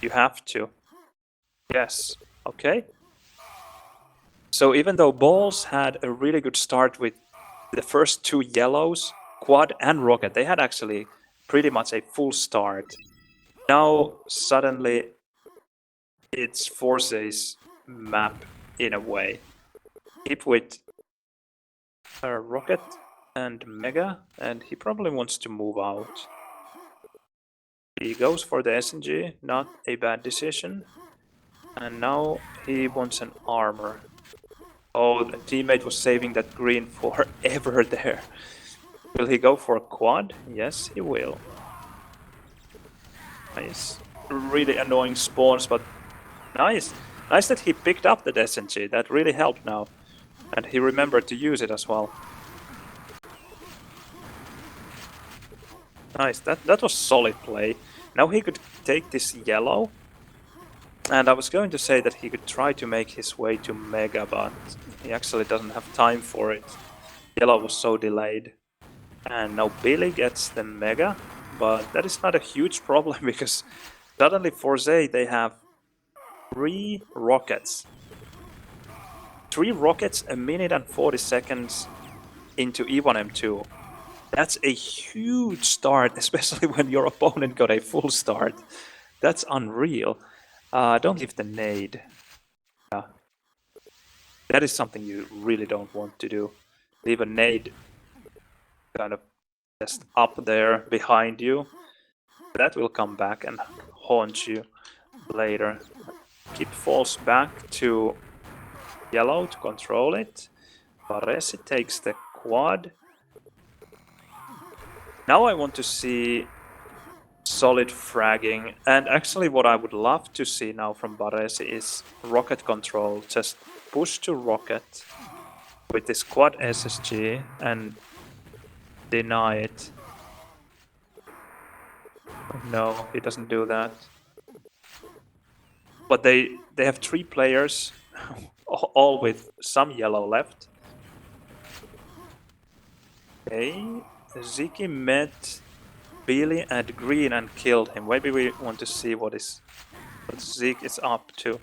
you have to. Yes, okay. So even though Balls had a really good start with the first two yellows, Quad and Rocket, they had actually pretty much a full start. Now suddenly it's Forza's map in a way. Ip with a Rocket and Mega, and he probably wants to move out. He goes for the SNG, not a bad decision. And now he wants an armor. Oh, the teammate was saving that green forever there. Will he go for a quad? Yes, he will. Nice. Really annoying spawns, but nice. Nice that he picked up the SNG. That really helped now. And he remembered to use it as well. Nice. That was solid play. Now he could take this yellow. And I was going to say that he could try to make his way to Mega, but he actually doesn't have time for it. Yellow was so delayed. And now Billy gets the Mega, but that is not a huge problem because suddenly Forza, they have 3 rockets. 3 rockets, a minute and 40 seconds into E1M2. That's a huge start, especially when your opponent got a full start. That's unreal. Don't leave the nade. That is something you really don't want to do. Leave a nade kind of just up there behind you. That will come back and haunt you later. Kip falls back to yellow to control it. Baresi takes the quad. Now I want to see solid fragging, and actually what I would love to see now from Baresi is rocket control. Just push to rocket with this quad SSG and deny it. No, he doesn't do that. But they have 3 players, all with some yellow left. Okay, Ziki met Billy and Green and killed him. Maybe we want to see what Zeke is up to.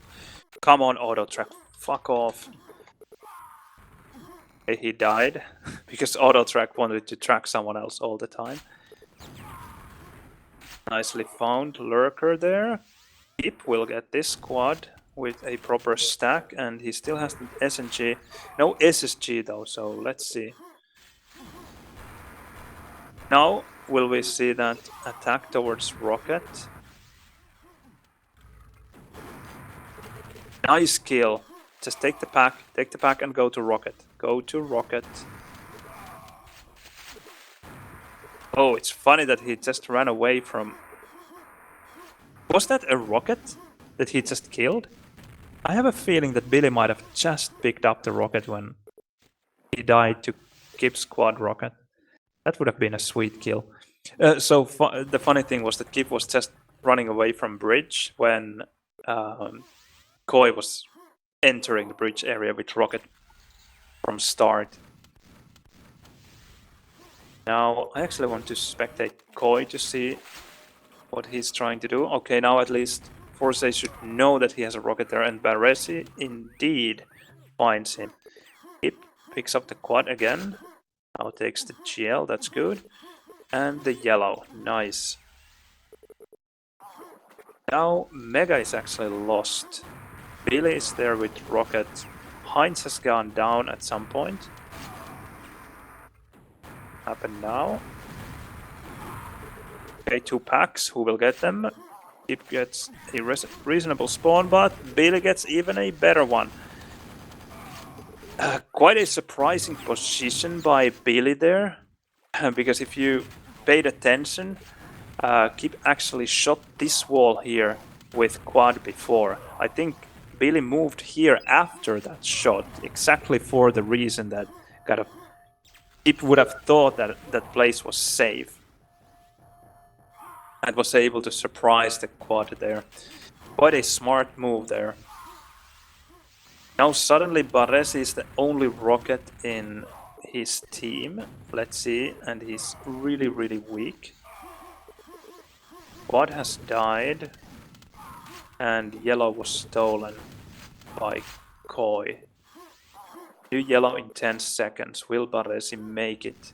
Come on, auto track, fuck off. Okay, he died because auto track wanted to track someone else all the time. Nicely found lurker there. Kip will get this quad with a proper stack, and he still has the SNG. No SSG though, so let's see. Now will we see that attack towards rocket? Nice kill. Just take the pack and go to rocket. Go to rocket. Oh, it's funny that he just ran away from... Was that a rocket that he just killed? I have a feeling that Billy might have just picked up the rocket when he died to Kip's quad rocket. That would have been a sweet kill. The funny thing was that Kip was just running away from bridge when Koi was entering the bridge area with rocket from start. Now I actually want to spectate Koi to see what he's trying to do. Okay, now at least Forza should know that he has a rocket there, and Baresi indeed finds him. Kip picks up the quad again. Now takes the GL, that's good. And the yellow, nice. Now Mega is actually lost. Billy is there with rocket. Heinz has gone down at some point. happen now. Okay, 2 packs. Who will get them? Kip gets a reasonable spawn, but Billy gets even a better one. Quite a surprising position by Billy there, because if you paid attention, Kip actually shot this wall here with quad before. I think Billy moved here after that shot, exactly for the reason that kind of Kip would have thought that that place was safe and was able to surprise the quad there. Quite a smart move there. Now suddenly Baresi is the only rocket in his team. Let's see, and he's really, really weak. Quad has died, and yellow was stolen by Koi. 2 yellow in 10 seconds. Will Baresi make it?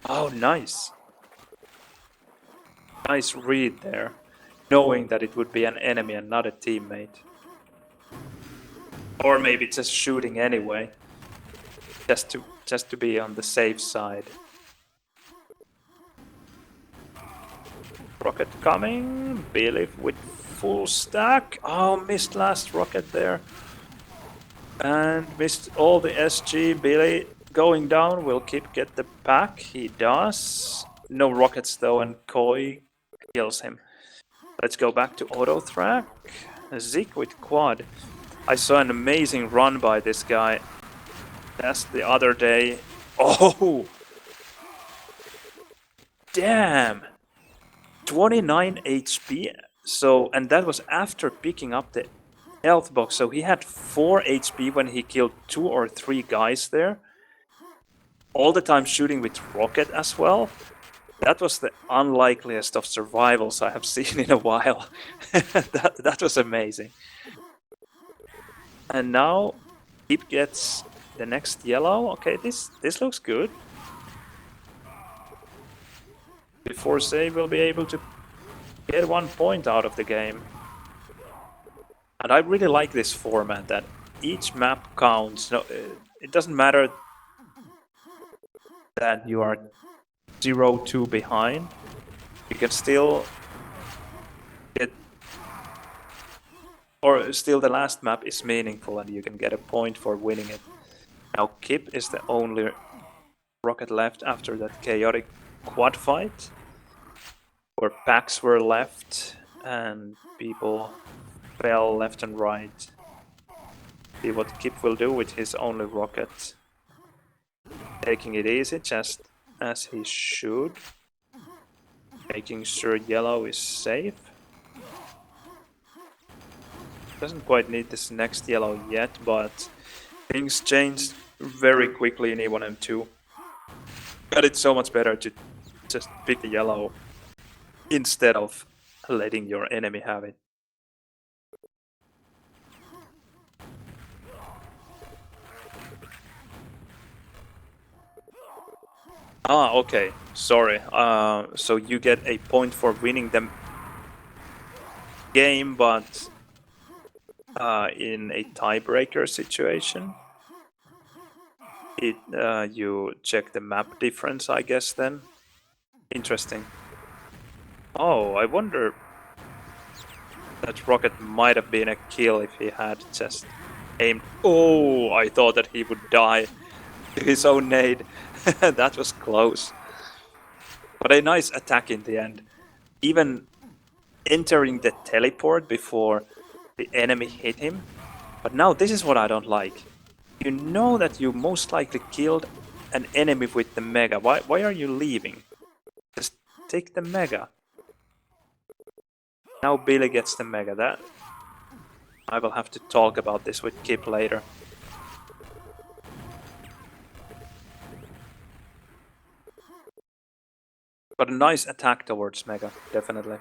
Oh, nice. Nice read there, knowing that it would be an enemy and not a teammate. Or maybe just shooting anyway, just to be on the safe side. Rocket coming, Billy with full stack. Oh, missed last rocket there. And missed all the SG. Billy going down, will Kip get the pack? He does. No rockets though, and Koi kills him. Let's go back to auto track. Zeke with quad. I saw an amazing run by this guy. That's the other day. Oh! Damn! 29 HP. So, and that was after picking up the health box. So he had 4 HP when he killed 2 or 3 guys there. All the time shooting with rocket as well. That was the unlikeliest of survivals I have seen in a while. that was amazing. And now Kip gets the next yellow. Okay, this looks good. Before save will be able to get 1 point out of the game. And I really like this format that each map counts. No, it doesn't matter that you are 0-2 behind. You can still get, or still the last map is meaningful and you can get a point for winning it. Now Kip is the only rocket left after that chaotic quad fight, where packs were left and people fell left and right. See what Kip will do with his only rocket. Taking it easy, just as he should. Making sure yellow is safe. Doesn't quite need this next yellow yet, but things changed very quickly in E1M2. But it's so much better to just pick the yellow instead of letting your enemy have it. Ah, okay. Sorry. So you get a point for winning the game, but in a tiebreaker situation, you check the map difference, I guess. Then, interesting. Oh, I wonder. That rocket might have been a kill if he had just aimed. Oh, I thought that he would die to his own nade. That was close. But a nice attack in the end. Even entering the teleport before the enemy hit him. But now this is what I don't like. You know that you most likely killed an enemy with the mega. Why are you leaving? Just take the mega. Now Billy gets the mega. That I will have to talk about this with Kip later. But a nice attack towards mega, definitely.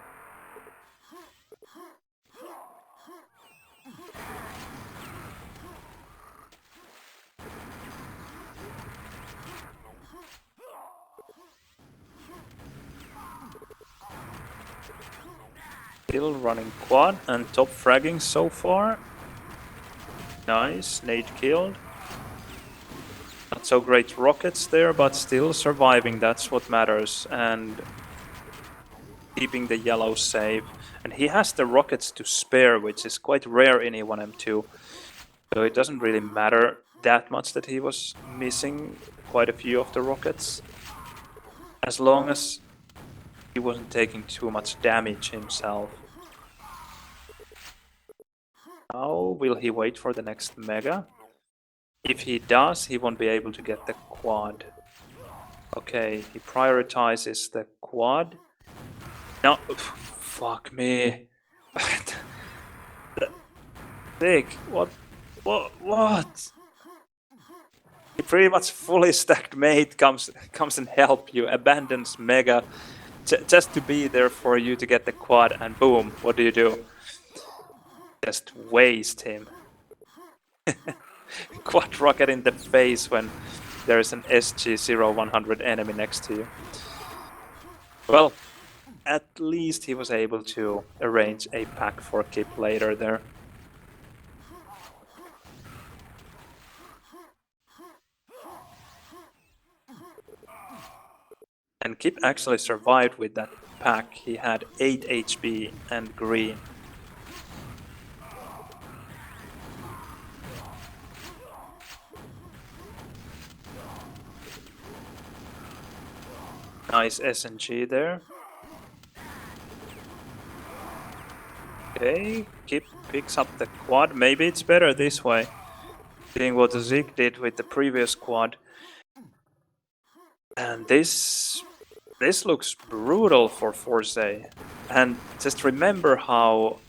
Still running quad and top fragging so far. Nice, nade killed. Not so great rockets there, but still surviving, that's what matters. And keeping the yellow safe. And he has the rockets to spare, which is quite rare in E1M2. So it doesn't really matter that much that he was missing quite a few of the rockets. As long as he wasn't taking too much damage himself. Now will he wait for the next Mega? If he does, he won't be able to get the quad. Okay, he prioritizes the quad. No, fuck me. Dick, what? He pretty much fully stacked mate comes and help you, abandons Mega just to be there for you to get the quad, and boom, what do? Just waste him. Quad rocket in the face when there is an SG-0100 enemy next to you. Well, at least he was able to arrange a pack for Kip later there. And Kip actually survived with that pack. He had 8 HP and green. Nice SNG there. Okay, Kip picks up the quad. Maybe it's better this way. Seeing what Zig did with the previous quad. And this looks brutal for Forza. And just remember how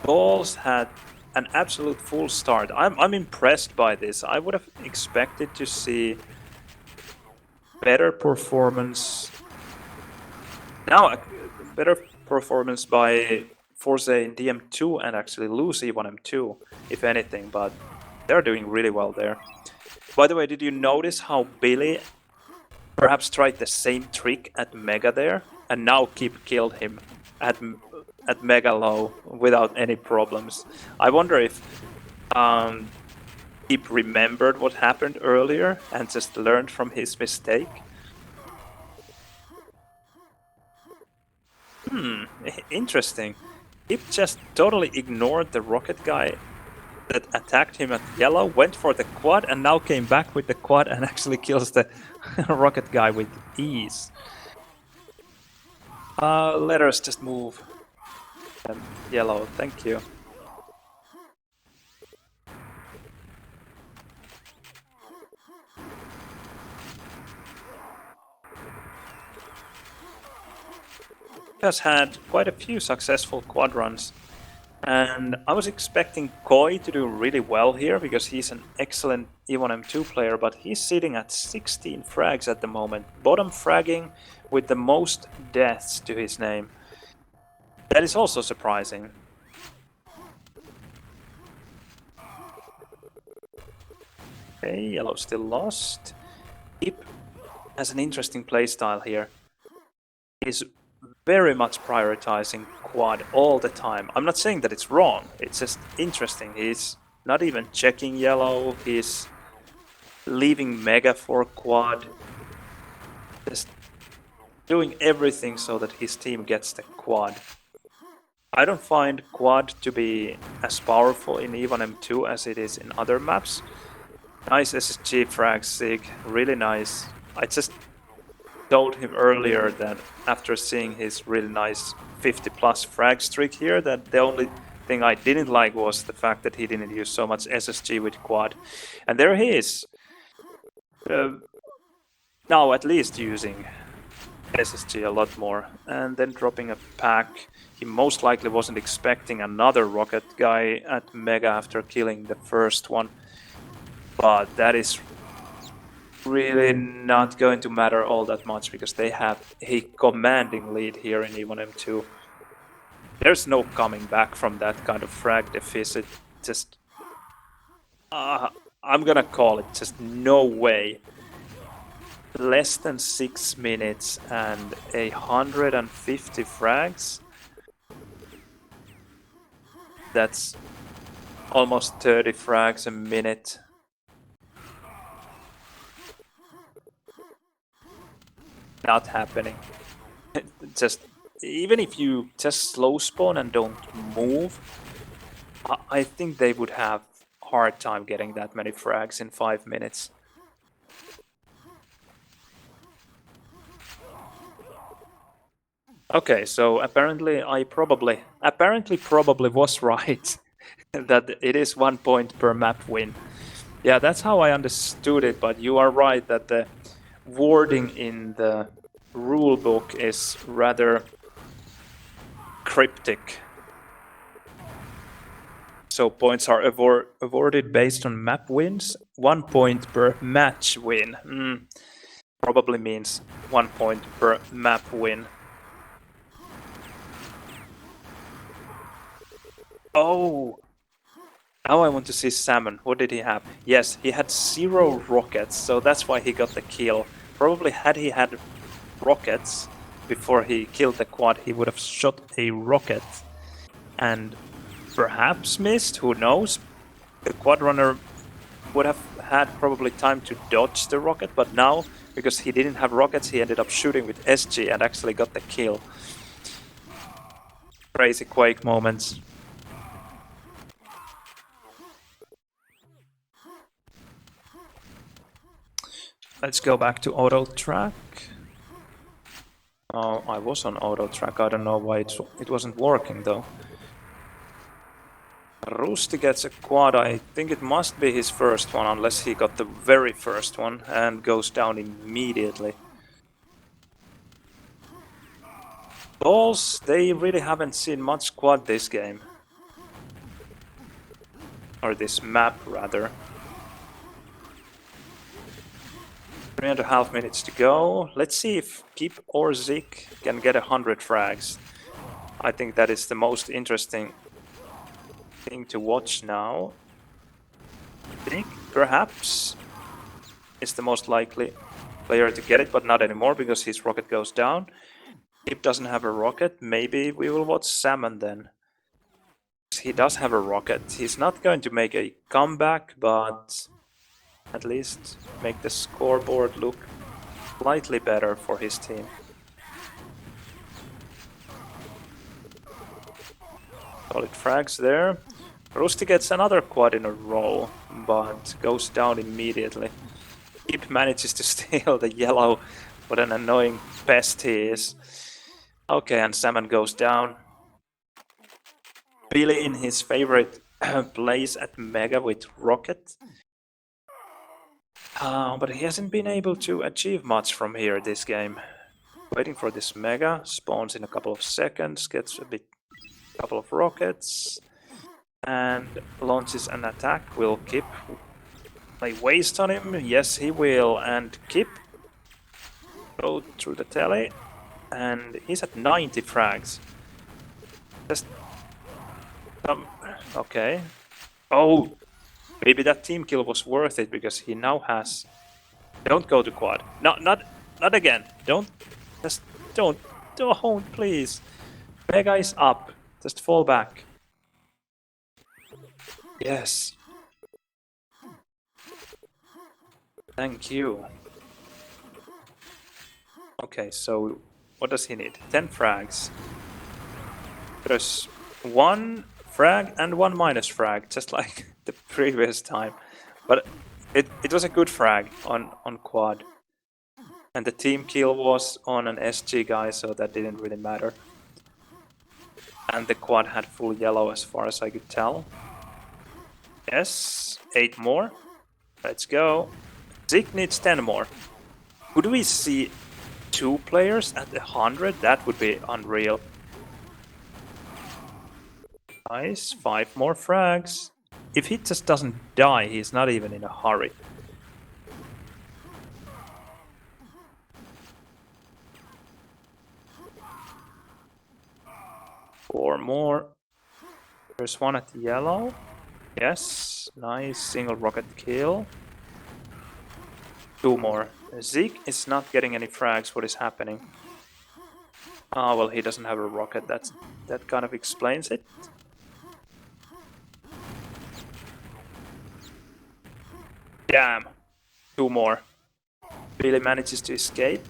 Balls had an absolute full start. I'm impressed by this. I would have expected to see better performance. Now, better performance by Forza in DM2 and actually lose E1M2, if anything, but they're doing really well there. By the way, did you notice how Billy perhaps tried the same trick at Mega there, and now Kip killed him at Mega low without any problems? I wonder if Kip remembered what happened earlier and just learned from his mistake. Interesting. Kip just totally ignored the rocket guy that attacked him at yellow, went for the quad, and now came back with the quad and actually kills the rocket guy with ease. Let us just move. Yellow, thank you. He has had quite a few successful quad runs. And I was expecting Koi to do really well here, because he's an excellent E1M2 player, but he's sitting at 16 frags at the moment. Bottom fragging with the most deaths to his name. That is also surprising. Okay, yellow still lost. Kip has an interesting playstyle here. He's very much prioritizing quad all the time. I'm not saying that it's wrong, it's just interesting. He's not even checking yellow, he's leaving Mega for quad. Just doing everything so that his team gets the quad. I don't find quad to be as powerful in E1M2 as it is in other maps. Nice SSG frag, Sig, really nice. I just told him earlier that after seeing his really nice 50 plus frag streak here, that the only thing I didn't like was the fact that he didn't use so much SSG with quad. And there he is. Now at least using SSG a lot more. And then dropping a pack. He most likely wasn't expecting another rocket guy at Mega after killing the first one. But that is really not going to matter all that much, because they have a commanding lead here in E1M2. There's no coming back from that kind of frag deficit. Just I'm gonna call it, just no way. Less than 6 minutes and 150 frags. That's Almost 30 frags a minute. Not happening. Just even if you just slow spawn and don't move, I think they would have hard time getting that many frags in 5 minutes. Okay, so apparently I probably was right that it is 1 point per map win. Yeah, that's how I understood it, but you are right that the wording in the rulebook is rather cryptic. So points are awarded based on map wins, 1 point per match win. Probably means 1 point per map win. Oh! Now I want to see Salmon. What did he have? Yes, he had 0 rockets, so that's why he got the kill. Probably had he had rockets before he killed the quad, he would have shot a rocket and perhaps missed, who knows? The quad runner would have had probably time to dodge the rocket, but now, because he didn't have rockets, he ended up shooting with SG and actually got the kill. Crazy Quake moments. Let's go back to auto track. Oh, I was on auto track. I don't know why it wasn't working though. Rusty gets a quad. I think it must be his first one, unless he got the very first one and goes down immediately. Balls, they really haven't seen much quad this game. Or this map, rather. 3.5 minutes to go. Let's see if Kip or Zik can get 100 frags. I think that is the most interesting thing to watch now. Zik, perhaps, is the most likely player to get it, but not anymore because his rocket goes down. Kip doesn't have a rocket. Maybe we will watch Salmon then. He does have a rocket. He's not going to make a comeback, but at least make the scoreboard look slightly better for his team. Solid frags there. Rusty gets another quad in a row, but goes down immediately. Kip manages to steal the yellow. What an annoying pest he is. Okay, and Salmon goes down. Billy in his favorite place at Mega with Rocket. But he hasn't been able to achieve much from here this game. Waiting for this Mega, spawns in a couple of seconds, gets a couple of rockets, and launches an attack. Will Kip play waste on him? Yes, he will. And Kip go through the telly, and he's at 90 frags. Just okay. Oh, maybe that team kill was worth it because he now has. Don't go to quad. No, not again. Don't. Just don't, please. Mega is up. Just fall back. Yes. Thank you. Okay, so what does he need? 10 frags. There's 1 frag and 1 minus frag, just like the previous time. But it was a good frag on quad. And the team kill was on an SG guy, so that didn't really matter. And the quad had full yellow as far as I could tell. Yes, 8 more. Let's go. Zik needs 10 more. Could we see 2 players at 100? That would be unreal. Nice, 5 more frags. If he just doesn't die, he's not even in a hurry. Four more. There's one at yellow. Yes, nice single rocket kill. 2 more. Zeke is not getting any frags. What is happening? Ah, well, he doesn't have a rocket. That kind of explains it. Damn. 2 more. Billy manages to escape.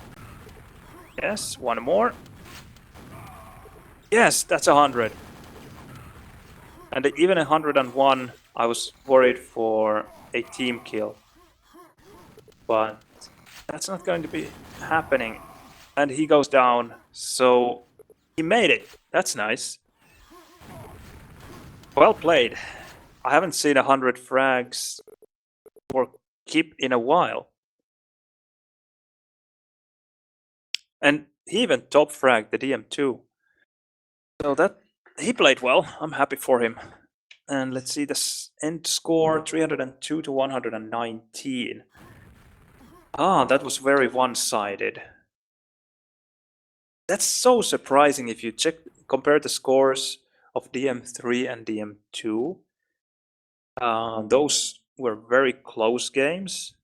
Yes, 1 more. Yes, that's 100. And even 101, I was worried for a team kill. But that's not going to be happening. And he goes down, so he made it. That's nice. Well played. I haven't seen 100 frags for Kip in a while. And he even top fragged the DM2. So that he played well. I'm happy for him. And let's see this end score 302 to 119. Ah, that was very one-sided. That's so surprising if you compare the scores of DM3 and DM2. Those were very close games,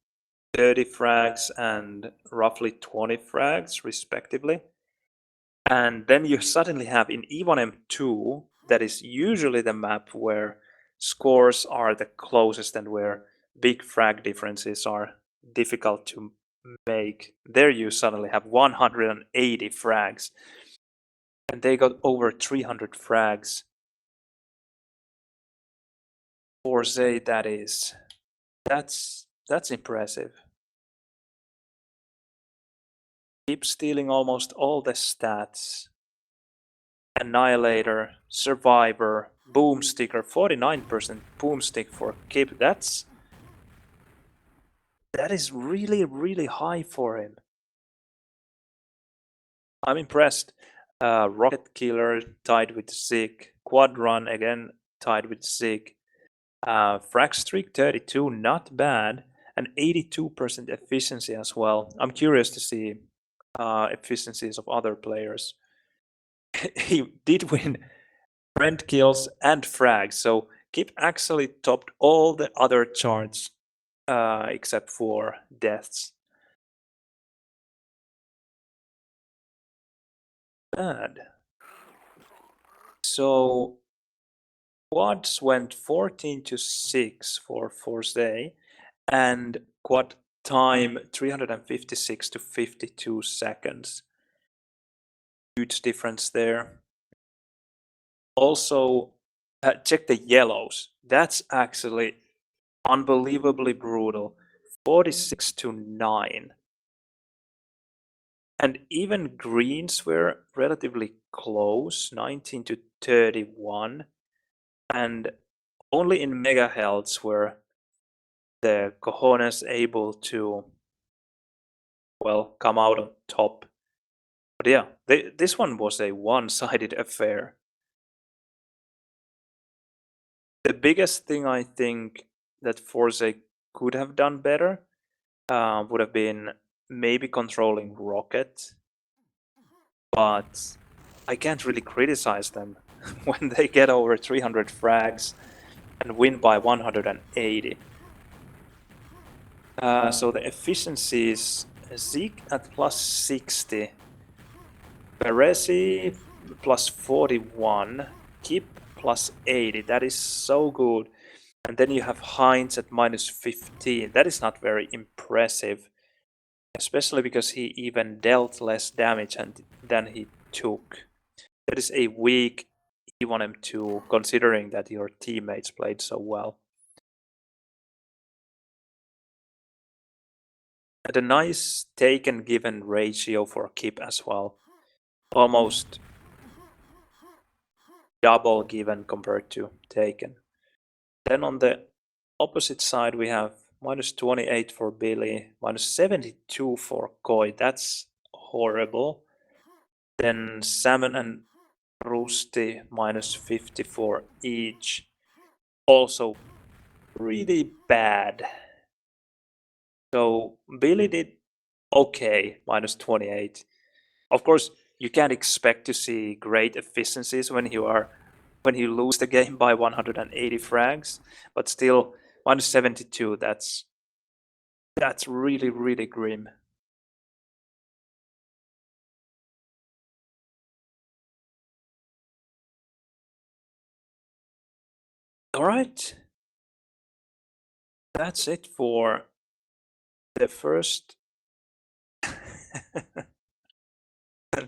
30 frags and roughly 20 frags respectively. And then you suddenly have in E1M2, that is usually the map where scores are the closest and where big frag differences are difficult to make. There you suddenly have 180 frags. And they got over 300 frags. Forza, that is. That's impressive. Keep stealing almost all the stats. Annihilator, Survivor, Boomsticker, 49% Boomstick for Kip. That is really, really high for him. I'm impressed. Rocket Killer tied with Zig. Quad Run again tied with Zig. Frag Streak 32, not bad. And 82% efficiency as well. I'm curious to see efficiencies of other players. He did win friend kills and frags, so Kip actually topped all the other charts except for deaths. Bad. So quads went 14 to 6 for Forza, and quad time 356 to 52 seconds. Huge difference there. Also, check the yellows. That's actually unbelievably brutal. 46 to 9. And even greens were relatively close, 19 to 31. And only in mega healths were the Cojones able to, well, come out on top. But yeah, this one was a one-sided affair. The biggest thing I think that Forza could have done better would have been maybe controlling Rocket, but I can't really criticize them when they get over 300 frags and win by 180. So the efficiency is Zeke at plus 60, Baresi plus 41, Kip plus 80. That is so good. And then you have Heinz at minus 15. That is not very impressive, especially because he even dealt less damage than he took. That is a weak E1M2 considering that your teammates played so well. And a nice take and given ratio for Kip as well. Almost double given compared to taken. Then on the opposite side we have minus 28 for Billy, minus 72 for Koi. That's horrible. Then Salmon and Rusty minus 54 each. Also pretty bad. So Billy did okay, minus 28. Of course, you can't expect to see great efficiencies when you lose the game by 180 frags, but still minus 72. That's really, really grim. All right. that's it for the first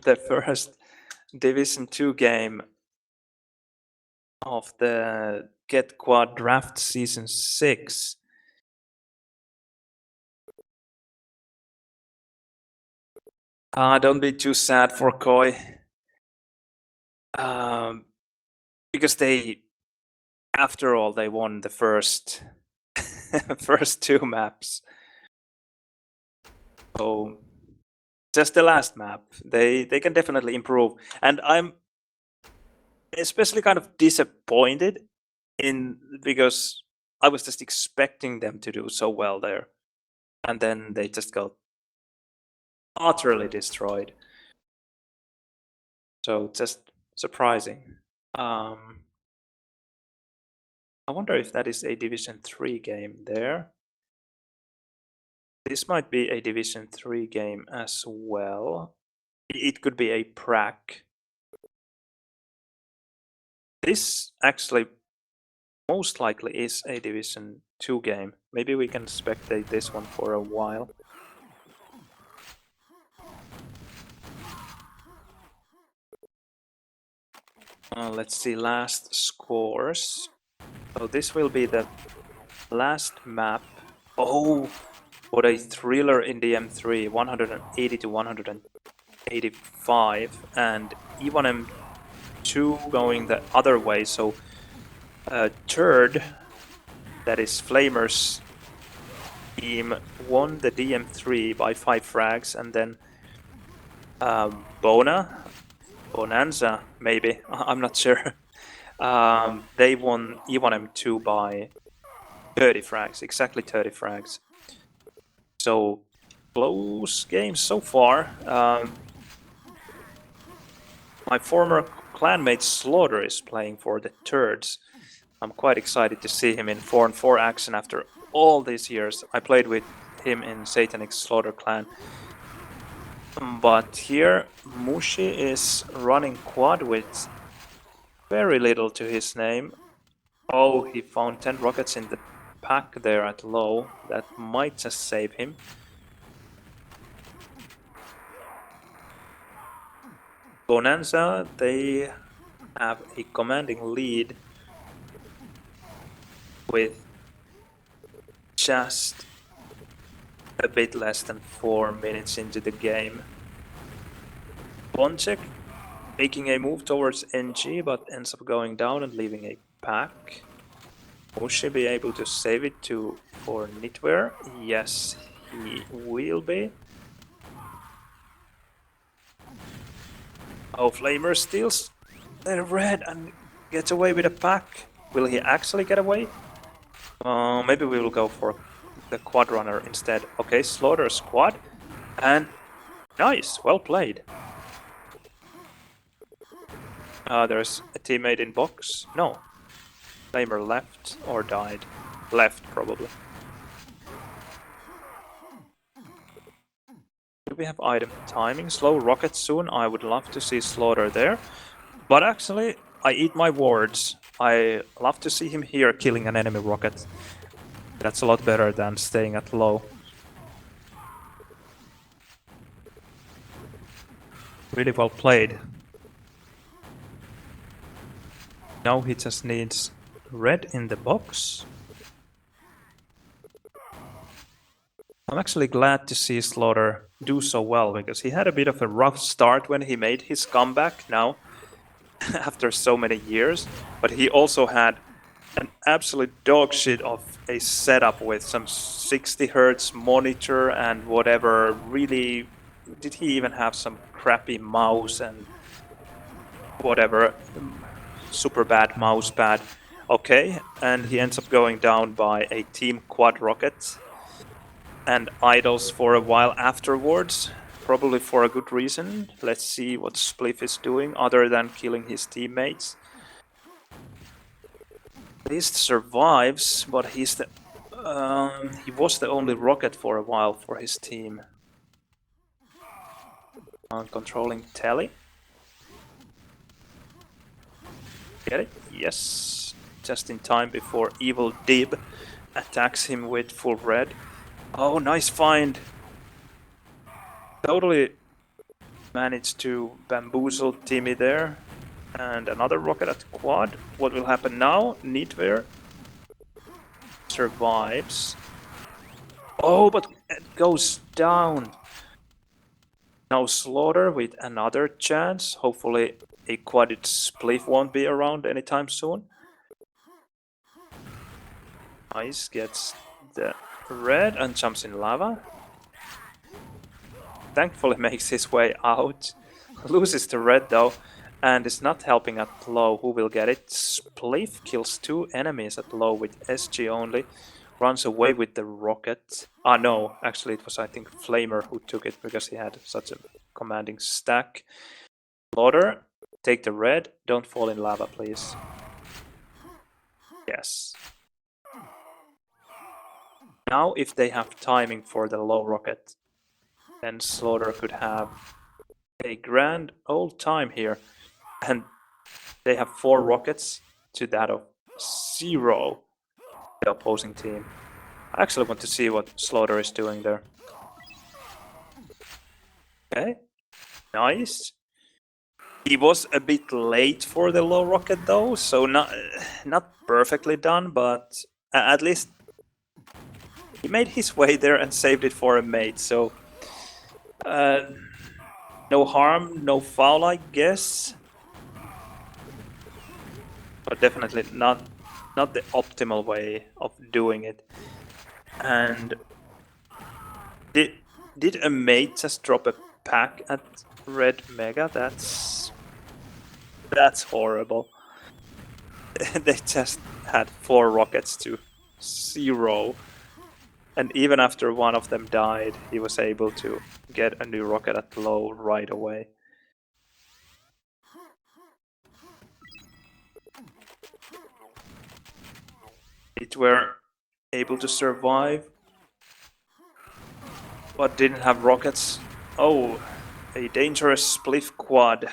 the first Division 2 game of the GetQuad Draft Season 6. Don't be too sad for Koi. Because after all, they won the first first two maps. So just the last map, they can definitely improve. And I'm especially kind of disappointed because I was just expecting them to do so well there, and then they just got utterly destroyed. So just surprising. I wonder if that is a Division 3 game there. This might be a Division 3 game as well. It could be a prac. This actually most likely is a Division 2 game. Maybe we can spectate this one for a while. Let's see last scores. So this will be the last map. Oh, what a thriller in the M3. 180 to 185. And E1M2 going the other way. So third, that is Flamer's team, won the DM3 by 5 frags. And then Bonanza, maybe, I'm not sure. They won E1M2 by 30 frags, exactly 30 frags. So close games so far. My former clanmate Slaughter is playing for the Turds. I'm quite excited to see him in 4-on-4 action after all these years. I played with him in Satanic Slaughter clan. But here, Mushi is running quad with very little to his name. Oh, he found 10 rockets in the pack there at low. That might just save him. Bonanza, they have a commanding lead with just a bit less than 4 minutes into the game. Bonchek making a move towards NG, but ends up going down and leaving a pack. Will she be able to save it for Knitwear? Yes, he will be. Oh, Flamer steals the red and gets away with a pack. Will he actually get away? Maybe we will go for the quad runner instead. Okay, Slaughter's quad. And nice, well played. There's a teammate in box. No. Flamer left or died. Left, probably. Do we have item timing? Slow rocket soon. I would love to see Slaughter there. But actually, I eat my words. I love to see him here killing an enemy rocket. That's a lot better than staying at low. Really well played. Now he just needs red in the box. I'm actually glad to see Slaughter do so well, because he had a bit of a rough start when he made his comeback now, after so many years. But he also had an absolute dog shit of a setup with some 60 Hz monitor and whatever. Really, did he even have some crappy mouse and whatever, super bad mouse pad? Okay, and he ends up going down by a team quad rocket and idles for a while afterwards, probably for a good reason. Let's see what Spliff is doing other than killing his teammates. At least survives, but he was the only rocket for a while for his team. Controlling Telly. Get it? Yes. Just in time before Evil Dib attacks him with full red. Oh, nice find. Totally managed to bamboozle Timmy there. And another rocket at quad. What will happen now? Nidware survives. Oh, but it goes down. Now Slaughter with another chance. Hopefully a quadded spliff won't be around anytime soon. Ice gets the red and jumps in lava. Thankfully makes his way out. Loses the red though, and is not helping at low. Who will get it? Spliff kills 2 enemies at low with SG only. Runs away with the rocket. Ah no, actually it was I think Flamer who took it because he had such a commanding stack. Slaughter, take the red. Don't fall in lava, please. Yes. Now if they have timing for the low rocket, then Slaughter could have a grand old time here. And they have 4 rockets to that of 0, the opposing team. I actually want to see what Slaughter is doing there. Okay, nice. He was a bit late for the low rocket though, so not perfectly done, but at least he made his way there and saved it for a mate, so no harm, no foul, I guess. But definitely not the optimal way of doing it. And did a mate just drop a pack at Red Mega? That's horrible. They just had 4 rockets to 0. And even after one of them died, he was able to get a new rocket at low right away. It were able to survive, but didn't have rockets. Oh, a dangerous spliff quad.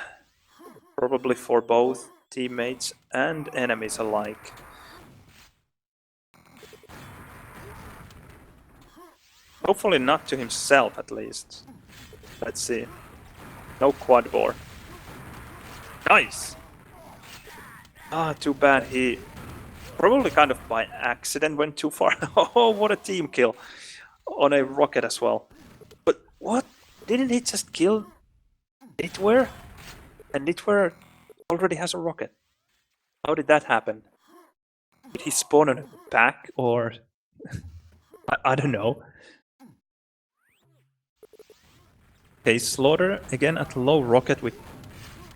Probably for both teammates and enemies alike. Hopefully not to himself, at least. Let's see. No quad bore. Nice! Ah, too bad he probably kind of by accident went too far. Oh, what a team kill! On a rocket as well. But what? Didn't he just kill Nitware? And Nitware already has a rocket. How did that happen? Did he spawn on a pack or... I don't know. Okay, Slaughter again at low rocket with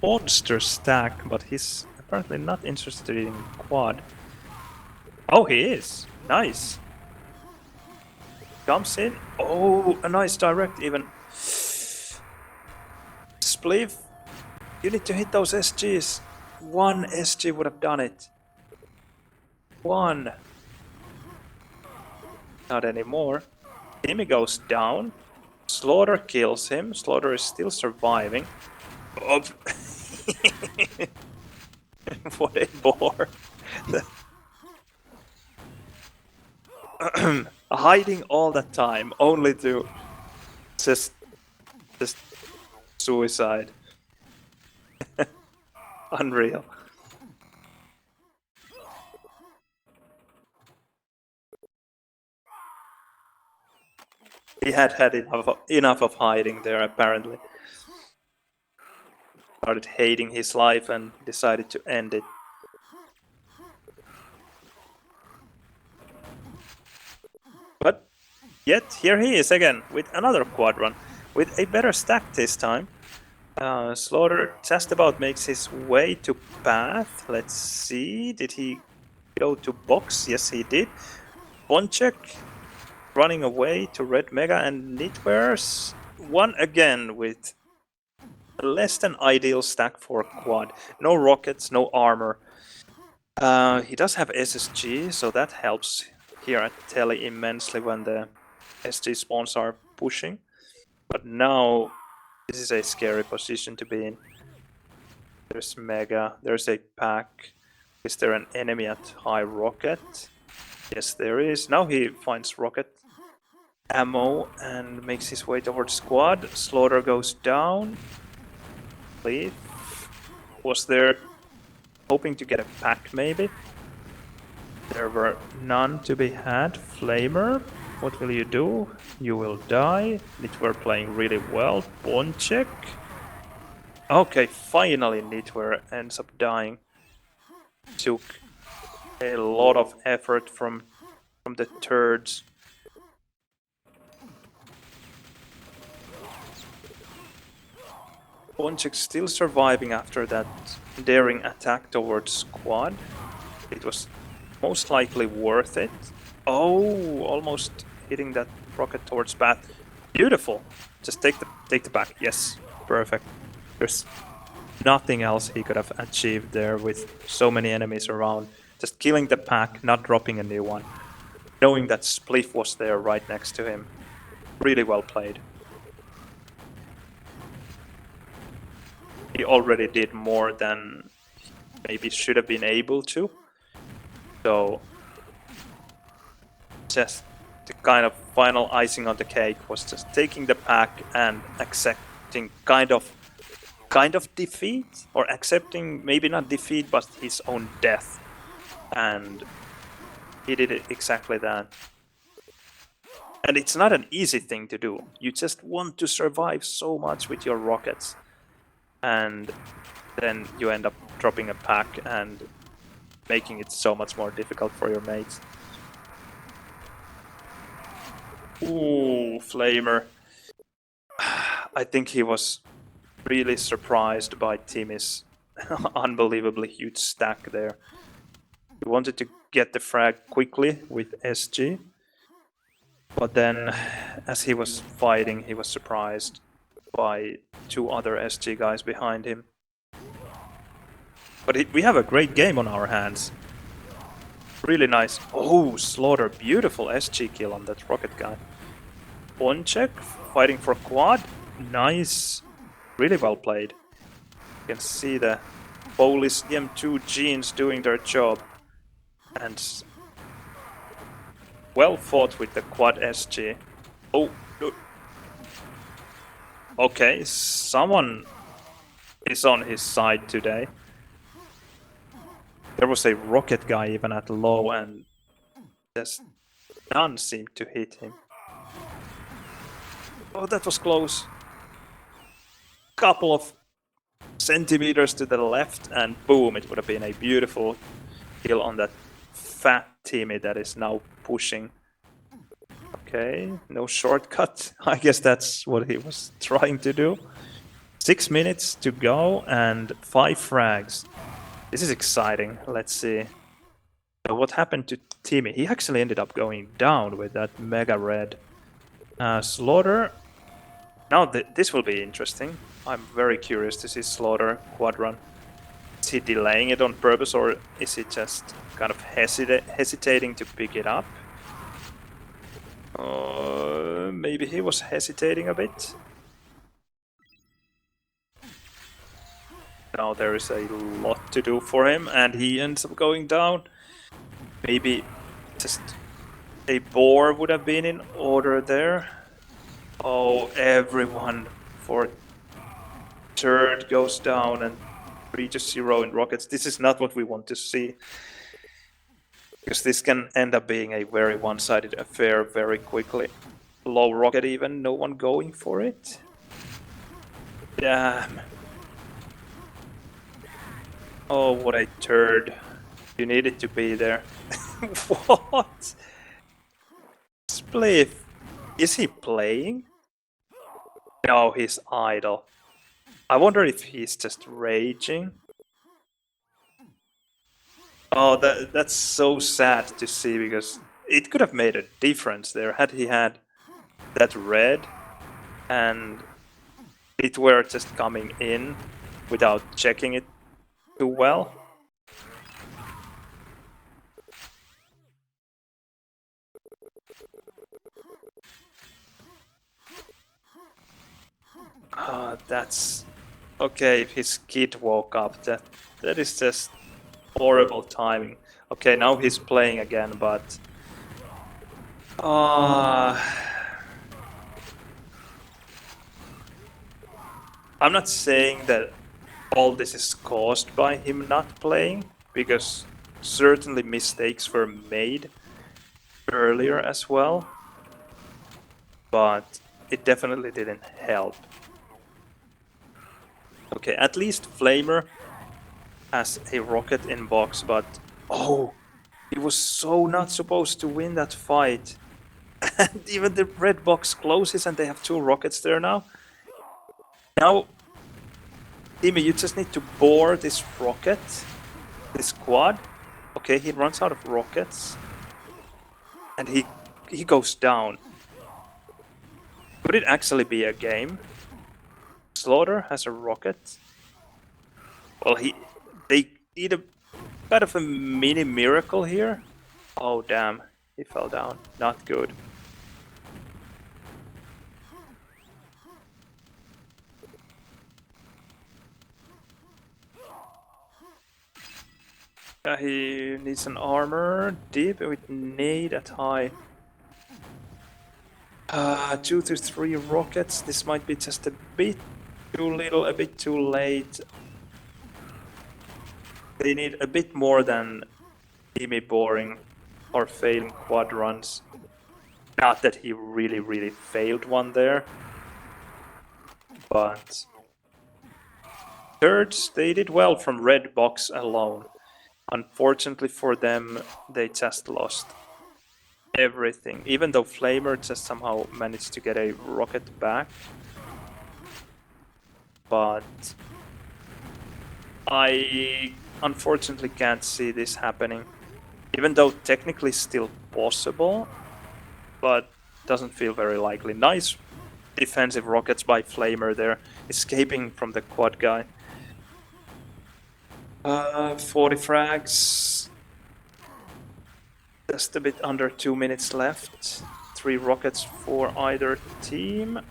monster stack, but he's apparently not interested in quad. Oh, he is. Nice. Comes in. Oh, a nice direct even. Spliff. You need to hit those SGs. 1 SG would have done it. 1. Not anymore. Timmy goes down. Slaughter kills him. Slaughter is still surviving. Oh. What a bore. Hiding all that time, only to just suicide. Unreal. He had enough of hiding there, apparently. Started hating his life and decided to end it. But yet, here he is again with another quad run, with a better stack this time. Slaughter just about makes his way to path. Let's see, did he go to box? Yes, he did. Bonchek running away to Red Mega, and Nitwares won again with a less than ideal stack for quad. No rockets, no armor. He does have SSG, so that helps here at Telly immensely when the SG spawns are pushing. But now this is a scary position to be in. There's Mega, there's a pack. Is there an enemy at high rocket? Yes, there is. Now he finds rocket ammo and makes his way towards squad. Slaughter goes down. Leaf was there hoping to get a pack maybe. There were none to be had. Flamer, what will you do? You will die. Nitwer playing really well. Bonchek. Okay, finally Nitwer ends up dying. Took a lot of effort from the turds. Bonchek still surviving after that daring attack towards squad. It was most likely worth it. Oh, almost hitting that rocket towards Bat. Beautiful. Just take the back. Yes, perfect. There's nothing else he could have achieved there with so many enemies around. Just killing the pack, not dropping a new one. Knowing that Spliff was there right next to him. Really well played. He already did more than maybe should have been able to. So just the kind of final icing on the cake was just taking the pack and accepting kind of defeat, or accepting maybe not defeat but his own death, and he did it exactly that. And it's not an easy thing to do. You just want to survive so much with your rockets, and then you end up dropping a pack and making it so much more difficult for your mates. Ooh, Flamer. I think he was really surprised by Timmy's unbelievably huge stack there. He wanted to get the frag quickly with SG, but then as he was fighting, he was surprised by two other SG guys behind him. But we have a great game on our hands. Really nice. Oh, Slaughter, beautiful SG kill on that rocket guy. Bonchek fighting for quad. Nice. Really well played. You can see the Polish M2 genes doing their job. And well fought with the quad SG. Oh, no. Okay, someone is on his side today. There was a rocket guy even at low, and just none seemed to hit him. Oh, that was close. Couple of centimeters to the left, and boom, it would have been a beautiful kill on that fat Timmy that is now pushing. Okay, no shortcut. I guess that's what he was trying to do. 6 minutes to go and 5 frags. This is exciting. Let's see. So what happened to Timmy? He actually ended up going down with that mega red. Slaughter. Now this will be interesting. I'm very curious to see Slaughter quad run. Is he delaying it on purpose, or is he just kind of hesitating to pick it up? Maybe he was hesitating a bit. Now there is a lot to do for him, and he ends up going down. Maybe just a boar would have been in order there. Oh, everyone for third goes down and 3-0 in rockets. This is not what we want to see, because this can end up being a very one-sided affair very quickly. Low rocket even, no one going for it. Damn. Oh, what a turd. You needed to be there. What? Spliff. Is he playing? No, he's idle. I wonder if he's just raging. Oh, that's so sad to see, because it could have made a difference there had he had that red and it were just coming in without checking it too well. That's okay. If his kid woke up, that is just horrible timing. Okay, now he's playing again, but I'm not saying that all this is caused by him not playing, because certainly mistakes were made earlier as well, but it definitely didn't help. Okay, at least Flamer has a rocket in box, but oh, he was so not supposed to win that fight. And even the red box closes and they have 2 rockets there now. Now, Timmy, you just need to bore this rocket, this quad. Okay, he runs out of rockets. And he goes down. Could it actually be a game? Slaughter has a rocket. Well, they need a kind of a mini miracle here. Oh damn, he fell down. Not good. He needs an armor. Deep with nade at high. 2 to 3 rockets. This might be just a bit too little, a bit too late. They need a bit more than Timmy boring or failing quad runs. Not that he really failed one there. But thirds, they did well from red box alone. Unfortunately for them, they just lost everything. Even though Flamer just somehow managed to get a rocket back. But I unfortunately can't see this happening. Even though technically still possible, but doesn't feel very likely. Nice defensive rockets by Flamer there, escaping from the quad guy. 40 frags. Just a bit under 2 minutes left. 3 rockets for either team.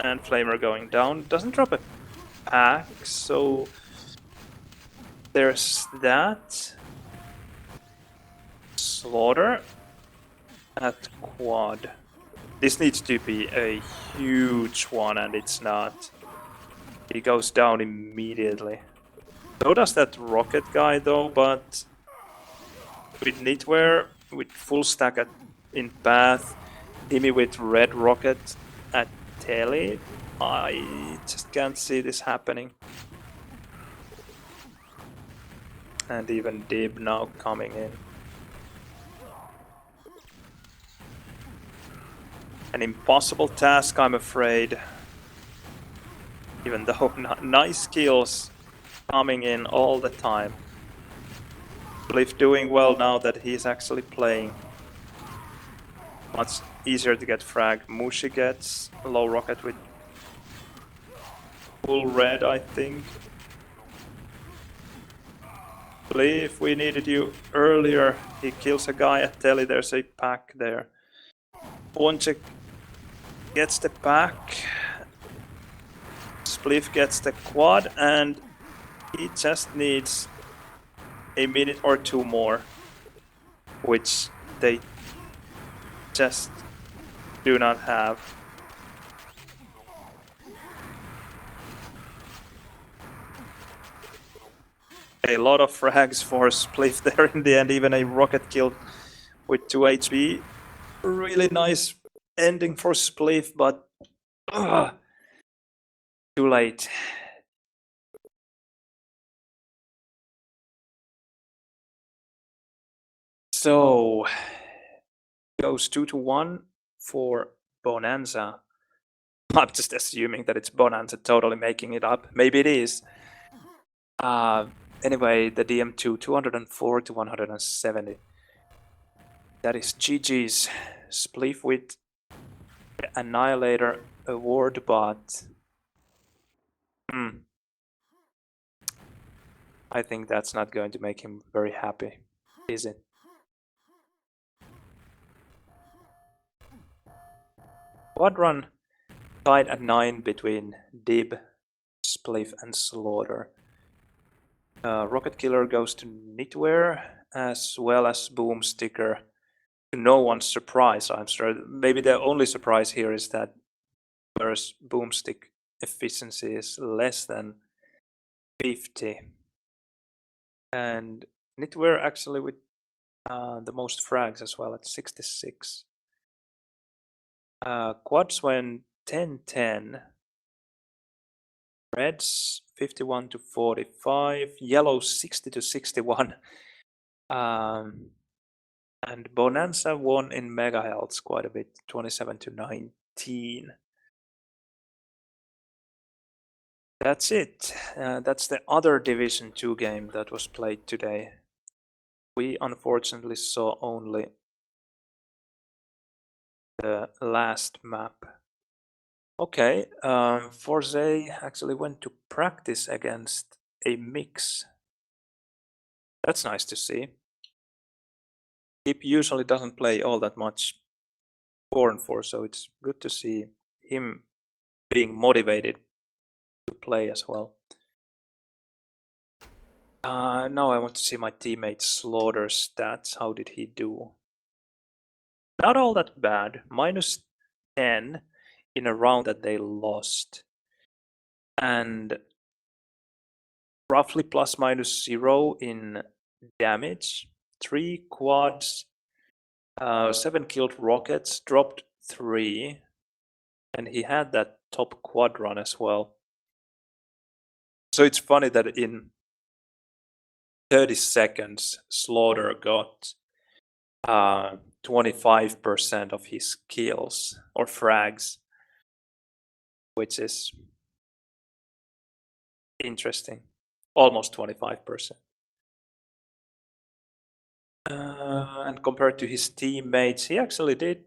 And Flamer going down. Doesn't drop a pack, so there's that. Slaughter at quad. This needs to be a huge one, and it's not. He goes down immediately. So does that rocket guy though, but with knitwear, with full stack in path, Timmy with red rocket at telly, I just can't see this happening. And even Dib now coming in. An impossible task, I'm afraid. Even though nice kills coming in all the time. Bliff doing well now that he's actually playing. Much easier to get frag. Mushi gets a low rocket with full red, I think. Bliff, we needed you earlier. He kills a guy at telly, there's a pack there. Ponchik gets the pack. Spliff gets the quad, and he just needs a minute or 2 more, which they just do not have. A lot of frags for Spliff there in the end, even a rocket kill with 2 HP. Really nice ending for Spliff, but too late. So goes 2 to 1 for Bonanza. I'm just assuming that it's Bonanza totally making it up. Maybe it is. Anyway, the DM2, 204 to 170. That is GG's. Spliff with the Annihilator award, but I think that's not going to make him very happy, is it? Quad run tied at 9 between Dib, Spliff, and Slaughter. Rocket Killer goes to Knitwear, as well as Boomsticker to no one's surprise, I'm sure. Maybe the only surprise here is that whereas boomstick efficiency is less than 50. And Knitwear actually with the most frags as well at 66. Quads went 10-10. Reds 51 to 45. Yellow 60 to 61. And Bonanza won in mega healths quite a bit, 27 to 19. That's it. That's the other Division 2 game that was played today. We unfortunately saw only the last map. Okay, Forza actually went to practice against a mix. That's nice to see. He usually doesn't play all that much Corn for, so it's good to see him being motivated to play as well. Now I want to see my teammate Slaughter stats. How did he do? Not all that bad. -10 in a round that they lost. And roughly ±0 in damage. 3 quads, 7 killed rockets, dropped 3. And he had that top quad run as well. So it's funny that in 30 seconds, Slaughter got 25% of his kills or frags, which is interesting. Almost 25%. And compared to his teammates, he actually did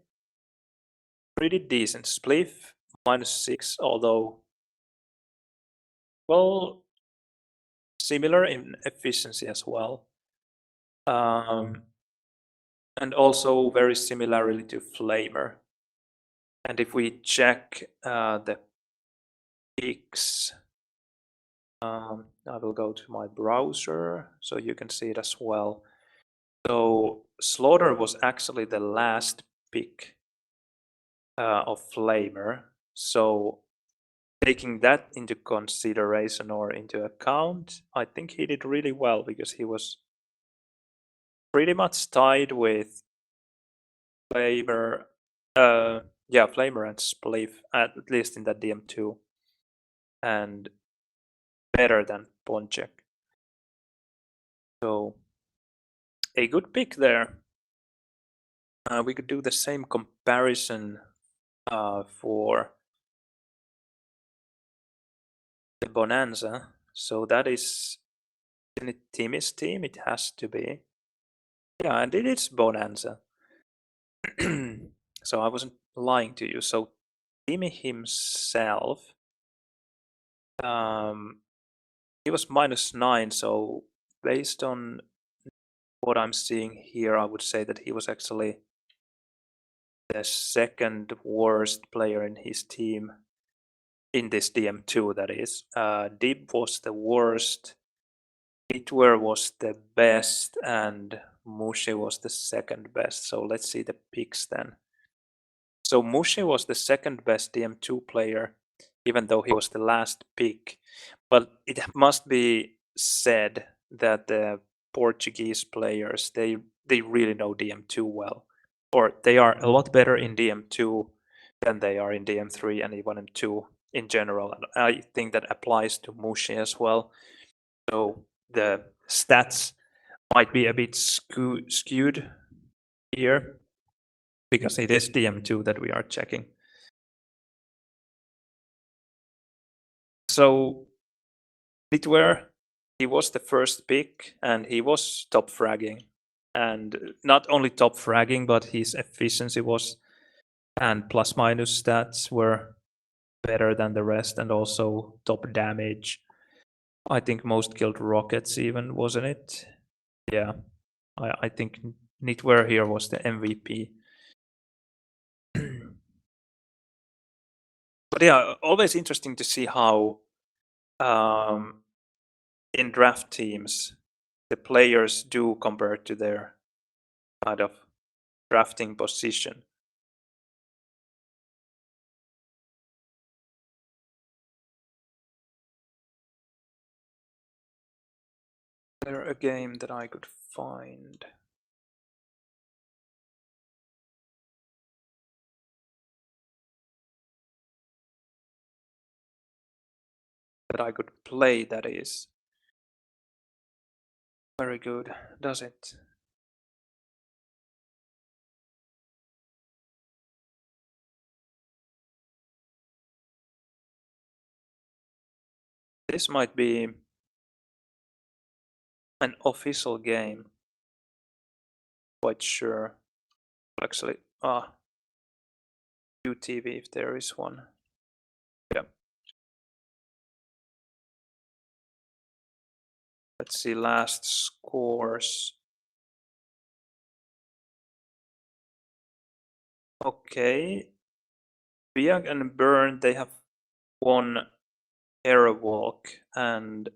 pretty decent. Spliff -6, although, well, similar in efficiency as well. And also very similarly to Flamer. And if we check the picks, I will go to my browser so you can see it as well. So Slaughter was actually the last pick of Flamer. So taking that into consideration or into account, I think he did really well because he was pretty much tied with Flamer. Flamer and Spliff, at least in that DM2. And better than Ponchek. So a good pick there. We could do the same comparison for the Bonanza. So that is, isn't it Timmy's team? It has to be. Yeah, and it is Bonanza. So I wasn't lying to you. So Timmy himself, he was -9. So based on what I'm seeing here, I would say that he was actually the second worst player in his team in this DM2, that is. Dib was the worst, Bitware was the best, and Mushi was the second best. So let's see the picks then. So Mushi was the second best DM2 player, even though he was the last pick. But it must be said that the Portuguese players, they really know DM2 well. Or they are a lot better in DM2 than they are in DM3 and even in 2 in general. And I think that applies to Mushi as well. So the stats might be a bit skewed here because it is DM2 that we are checking. So Knitwear, he was the first pick and he was top fragging. And not only top fragging, but his efficiency was, and plus minus stats were better than the rest, and also top damage. I think most killed rockets even, wasn't it? Yeah, I think Knitwear here was the MVP. But yeah, always interesting to see how in draft teams the players do compared to their kind of drafting position. Is there a game that I could find? That I could play, that is. Very good, does it? This might be an official game. Quite sure. Actually, UTV if there is one. Yeah. Let's see last scores. Okay. Biag and Burn, they have won Airwalk, and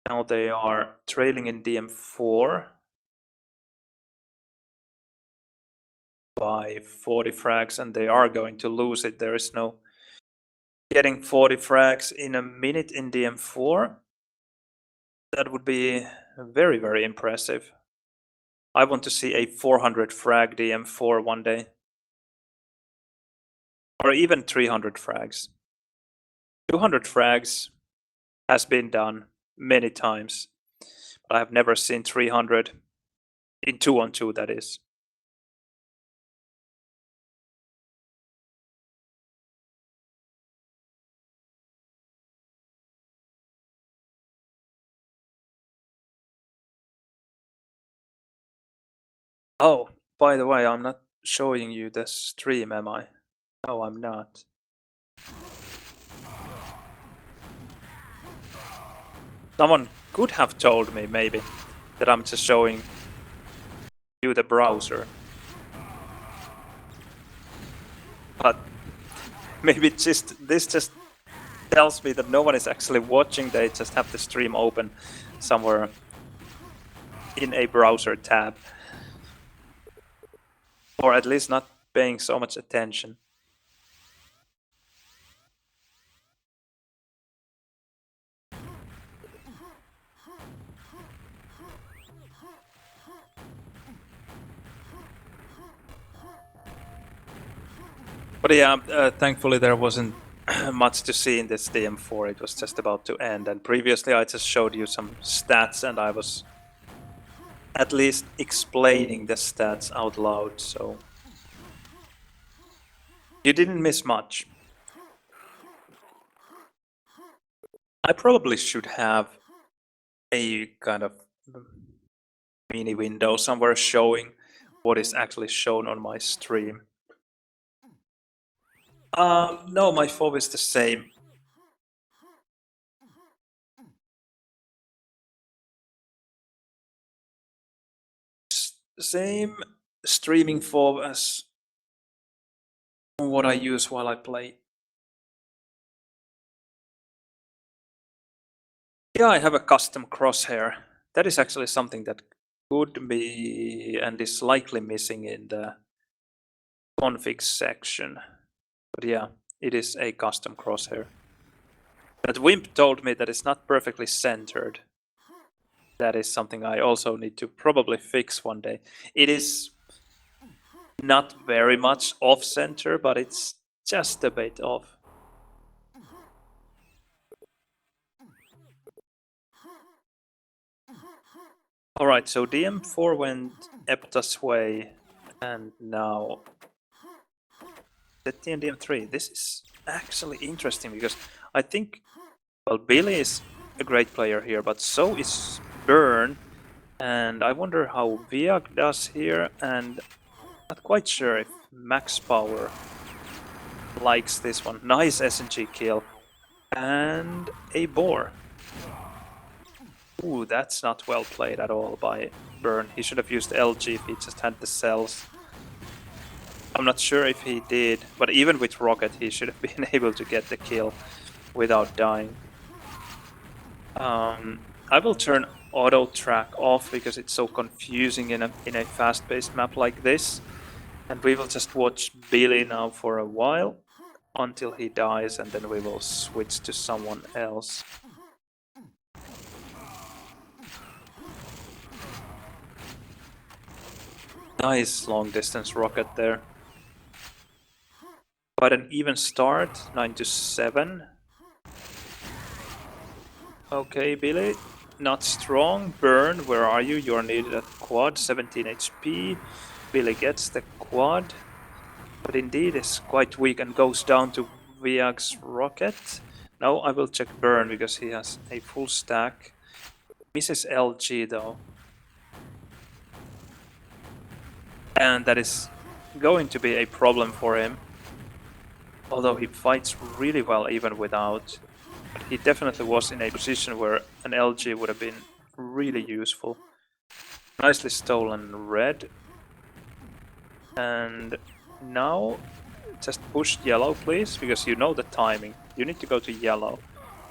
now they are trailing in DM4 by 40 frags, and they are going to lose it. There is no getting 40 frags in a minute in DM4. That would be very, very impressive. I want to see a 400 frag DM4 one day. Or even 300 frags. 200 frags has been done many times, but I have never seen 300 in 2-on-2, that is. Oh, by the way, I'm not showing you the stream, am I? No, I'm not. Someone could have told me, maybe, that I'm just showing you the browser. But maybe this just tells me that no one is actually watching, they just have the stream open somewhere in a browser tab. Or at least not paying so much attention. But yeah, thankfully there wasn't much to see in this DM4. It was just about to end, and previously I just showed you some stats, and I was at least explaining the stats out loud, so you didn't miss much. I probably should have a kind of mini window somewhere showing what is actually shown on my stream. No, my FOV is the same. Same streaming FOV as what I use while I play. Yeah, I have a custom crosshair. That is actually something that could be and is likely missing in the config section. But yeah, it is a custom crosshair. But Wimp told me that it's not perfectly centered. That is something I also need to probably fix one day. It is not very much off-center, but it's just a bit off. Alright, so DM4 went Epta's way, and now Zeti and DM3. This is actually interesting because I think, well, Billy is a great player here, but so is Burn, and I wonder how Viag does here, and not quite sure if Max Power likes this one. Nice SNG kill, and a boar. Ooh, that's not well played at all by Burn. He should have used LG if he just had the cells. I'm not sure if he did, but even with Rocket he should have been able to get the kill without dying. I will turn auto track off because it's so confusing in a fast-paced map like this. And we will just watch Billy now for a while until he dies, and then we will switch to someone else. Nice long distance rocket there. Quite an even start, 9-7. Okay, Billy, not strong. Burn, where are you? You're needed at quad, 17 HP. Billy gets the quad, but indeed is quite weak and goes down to Viag's rocket. Now I will check Burn because he has a full stack. Misses LG though. And that is going to be a problem for him. Although he fights really well even without. But he definitely was in a position where an LG would have been really useful. Nicely stolen red. And now just push yellow please, because you know the timing. You need to go to yellow.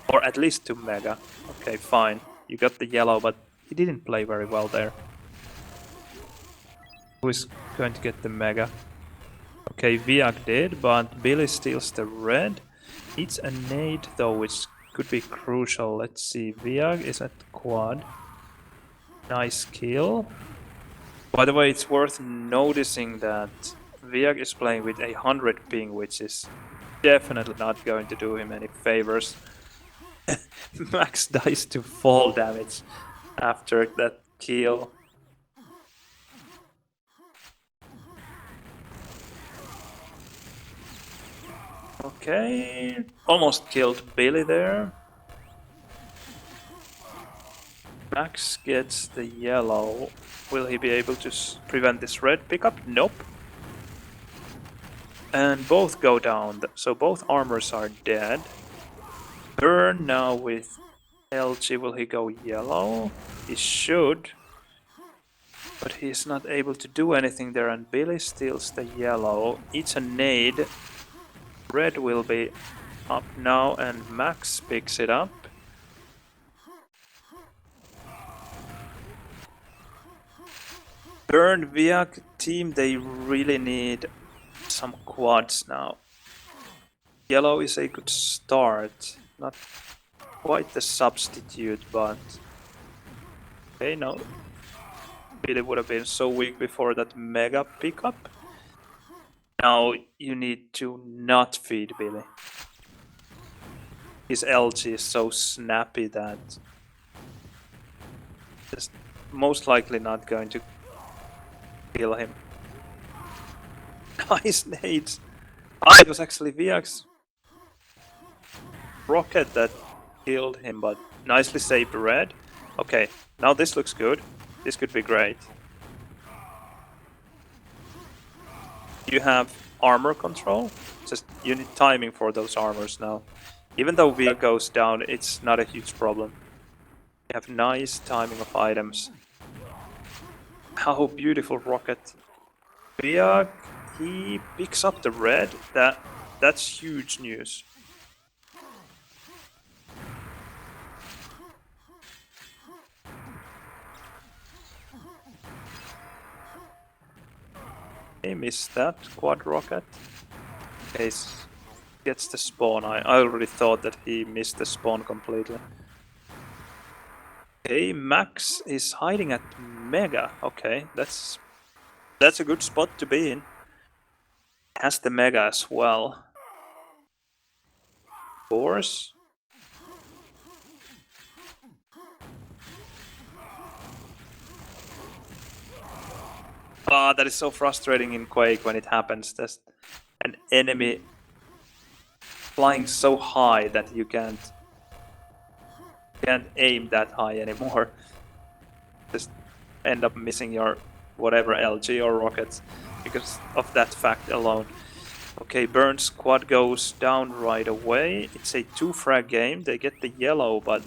Or at least to mega. Okay, fine. You got the yellow, but he didn't play very well there. Who is going to get the mega? Okay, Viag did, but Billy steals the red. Needs a nade though, which could be crucial. Let's see, Viag is at quad. Nice kill. By the way, it's worth noticing that Viag is playing with 100 ping, which is definitely not going to do him any favors. Max dies to fall damage after that kill. Okay, almost killed Billy there. Max gets the yellow. Will he be able to prevent this red pickup? Nope. And both go down, so both armors are dead. Burn now with LG. Will he go yellow? He should. But he's not able to do anything there, and Billy steals the yellow. Eats a nade. Red will be up now, and Max picks it up. Burn Viag team, they really need some quads now. Yellow is a good start. Not quite the substitute, but... Okay, no. Billy would have been so weak before that mega pickup. Now you need to not feed Billy. His LG is so snappy that it's most likely not going to kill him. Nice nades! Ah, it was actually Viag's rocket that killed him, but nicely saved red. Okay, now this looks good. This could be great. You have armor control, just you need timing for those armors now. Even though Viag goes down, it's not a huge problem. You have nice timing of items. How beautiful rocket. Viag, he picks up the red. That's huge news. He missed that quad rocket. Ace gets the spawn. I already thought that he missed the spawn completely. Okay, Max is hiding at Mega. Okay, that's a good spot to be in. Has the Mega as well. Force. Ah, that is so frustrating in Quake when it happens. There's an enemy flying so high that you can't aim that high anymore. Just end up missing your whatever LG or rockets because of that fact alone. Okay, Burns squad goes down right away. It's a 2-frag game. They get the yellow, but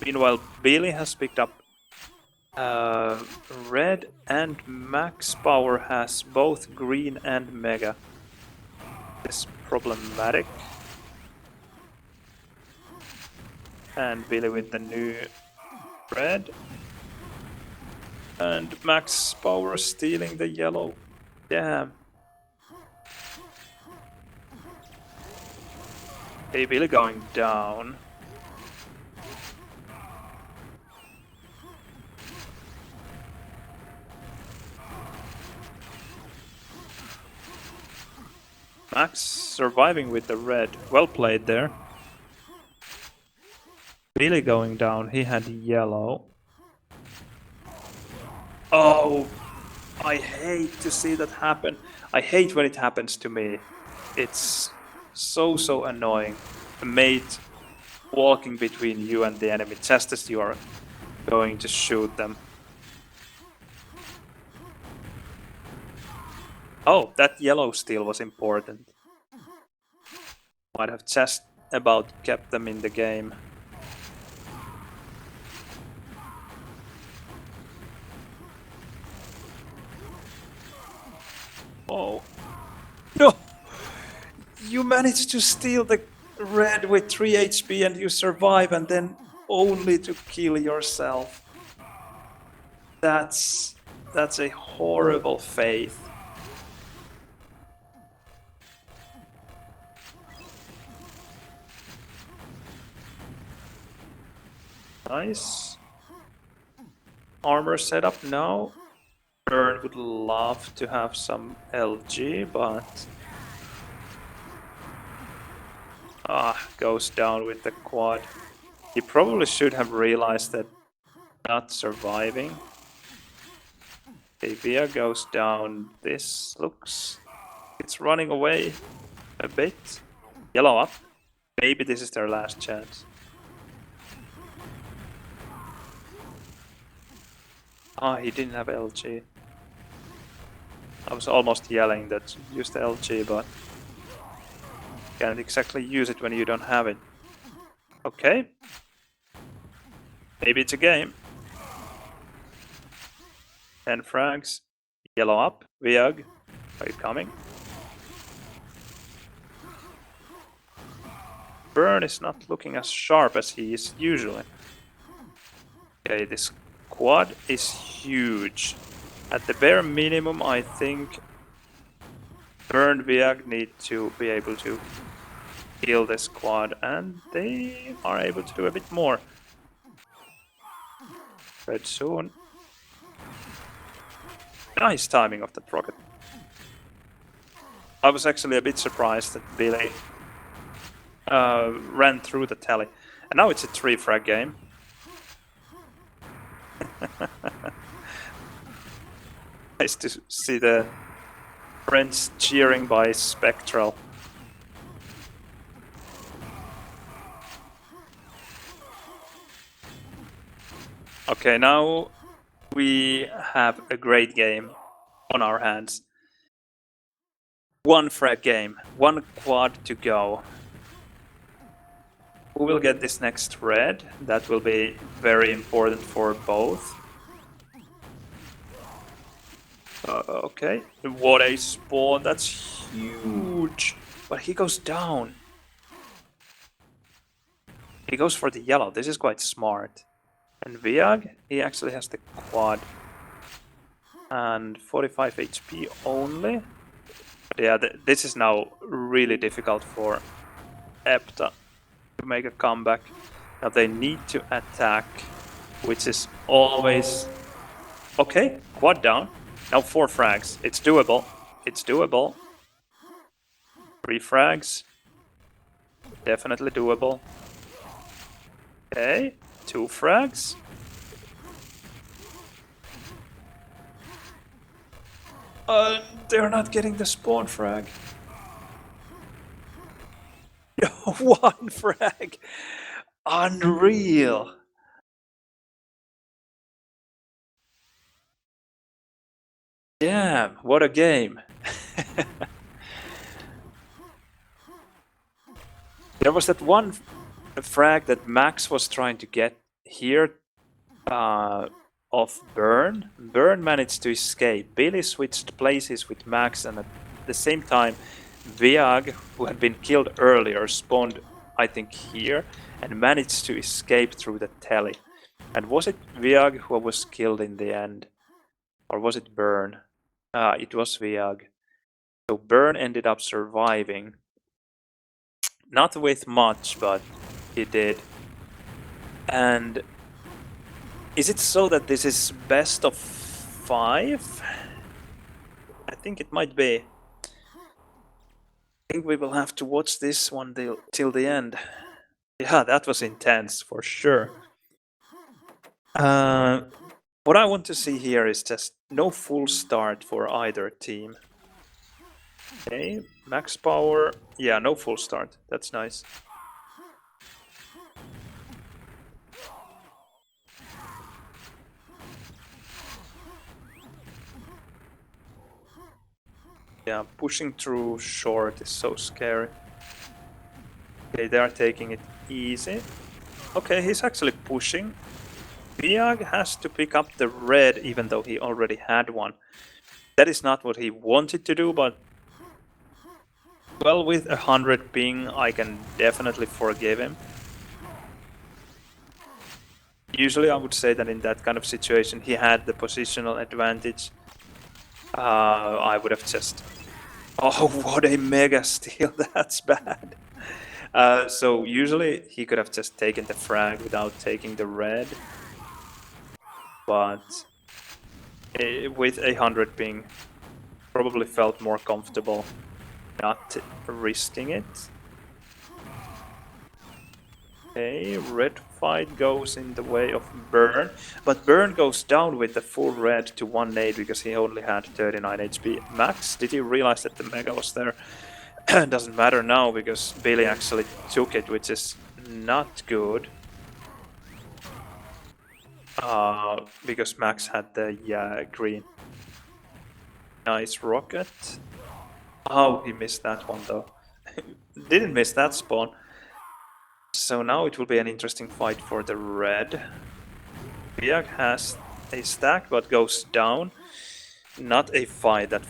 meanwhile Billy has picked up red, and Max Power has both green and mega. It's problematic. And Billy with the new red. And max power stealing the yellow. Damn. Hey, Billy going down. Max surviving with the red. Well played there. Billy going down. He had yellow. Oh, I hate to see that happen. I hate when it happens to me. It's so annoying. A mate walking between you and the enemy just as you are going to shoot them. Oh, that yellow steal was important. Might have just about kept them in the game. Oh. No! You managed to steal the red with 3 HP and you survive and then only to kill yourself. That's a horrible fate. Nice. Armor setup now. Burn would love to have some LG, but goes down with the quad. He probably should have realized that not surviving. Via goes down. This looks... it's running away a bit. Yellow up. Maybe this is their last chance. He didn't have LG. I was almost yelling that use the LG, but can't exactly use it when you don't have it. Okay. Maybe it's a game. 10 frags. Yellow up. Viag, are you coming? Burn is not looking as sharp as he is usually. Okay, this quad is huge. At the bare minimum, I think Burn Viag need to be able to kill this quad, and they are able to do a bit more. Red soon. Nice timing of the rocket. I was actually a bit surprised that Billy ran through the tally. And now it's a 3 frag game. Nice to see the friends cheering by Spectral. Okay, now we have a great game on our hands. 1 frag game, 1 quad to go. Who will get this next red? That will be very important for both. Okay, what a spawn, that's huge. But he goes down. He goes for the yellow, this is quite smart. And Viag, he actually has the quad. And 45 HP only. But yeah, this is now really difficult for Epta to make a comeback. Now they need to attack, which is always... Okay, quad down. Now 4 frags. It's doable. It's doable. 3 frags. Definitely doable. Okay, 2 frags. They're not getting the spawn frag. 1 frag. Unreal. Damn, what a game. There was that one frag that Max was trying to get here of Burn. Burn managed to escape. Billy switched places with Max, and at the same time Viag, who had been killed earlier, spawned I think here and managed to escape through the telly. And was it Viag who was killed in the end? Or was it Burn? It was Viag. So Burn ended up surviving. Not with much, but he did. And is it so that this is best of 5? I think it might be. I think we will have to watch this one till the end. Yeah, that was intense for sure. What I want to see here is just no full start for either team. Okay, max power. Yeah, no full start. That's nice. Yeah, pushing through short is so scary. Okay, they are taking it easy. Okay, he's actually pushing. Viag has to pick up the red even though he already had one. That is not what he wanted to do, but well, with 100 ping, I can definitely forgive him. Usually I would say that in that kind of situation he had the positional advantage. I would have just... Oh, what a mega steal, that's bad. So usually he could have just taken the frag without taking the red. But with 100 ping, probably felt more comfortable not risking it. Okay, red fight goes in the way of Burn, but Burn goes down with the full red to 1 nade because he only had 39 HP. Max, did you realize that the Mega was there? Doesn't matter now because Billy actually took it, which is not good. Because Max had the green. Nice rocket. Oh, he missed that one though. Didn't miss that spawn. So now it will be an interesting fight for the red. Viag has a stack but goes down. Not a fight that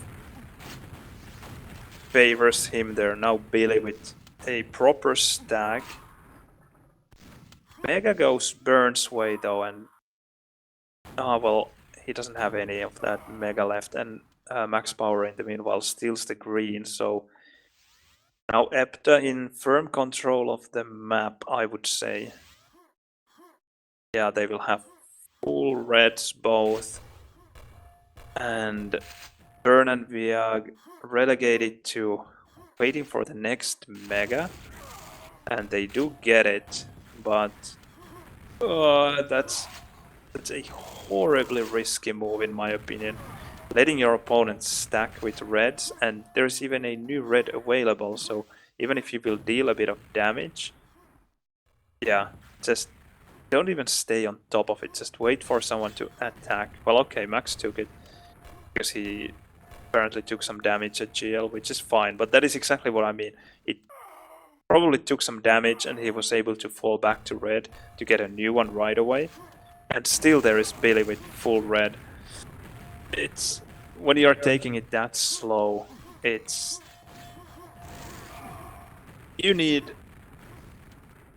favors him there. Now Billy with a proper stack. Mega goes Burn's way though, and well, he doesn't have any of that Mega left, and Max Power in the meanwhile steals the green, so now Epta in firm control of the map, I would say. Yeah, they will have full reds both. And Burn and Viag relegated to waiting for the next Mega. And they do get it, but that's a horribly risky move in my opinion. Letting your opponent stack with reds, and there's even a new red available, so even if you will deal a bit of damage, yeah, just don't even stay on top of it, just wait for someone to attack. Well, okay, Max took it, because he apparently took some damage at GL, which is fine, but that is exactly what I mean. It probably took some damage and he was able to fall back to red to get a new one right away. And still there is Billy with full red. It's... when you're taking it that slow, it's... you need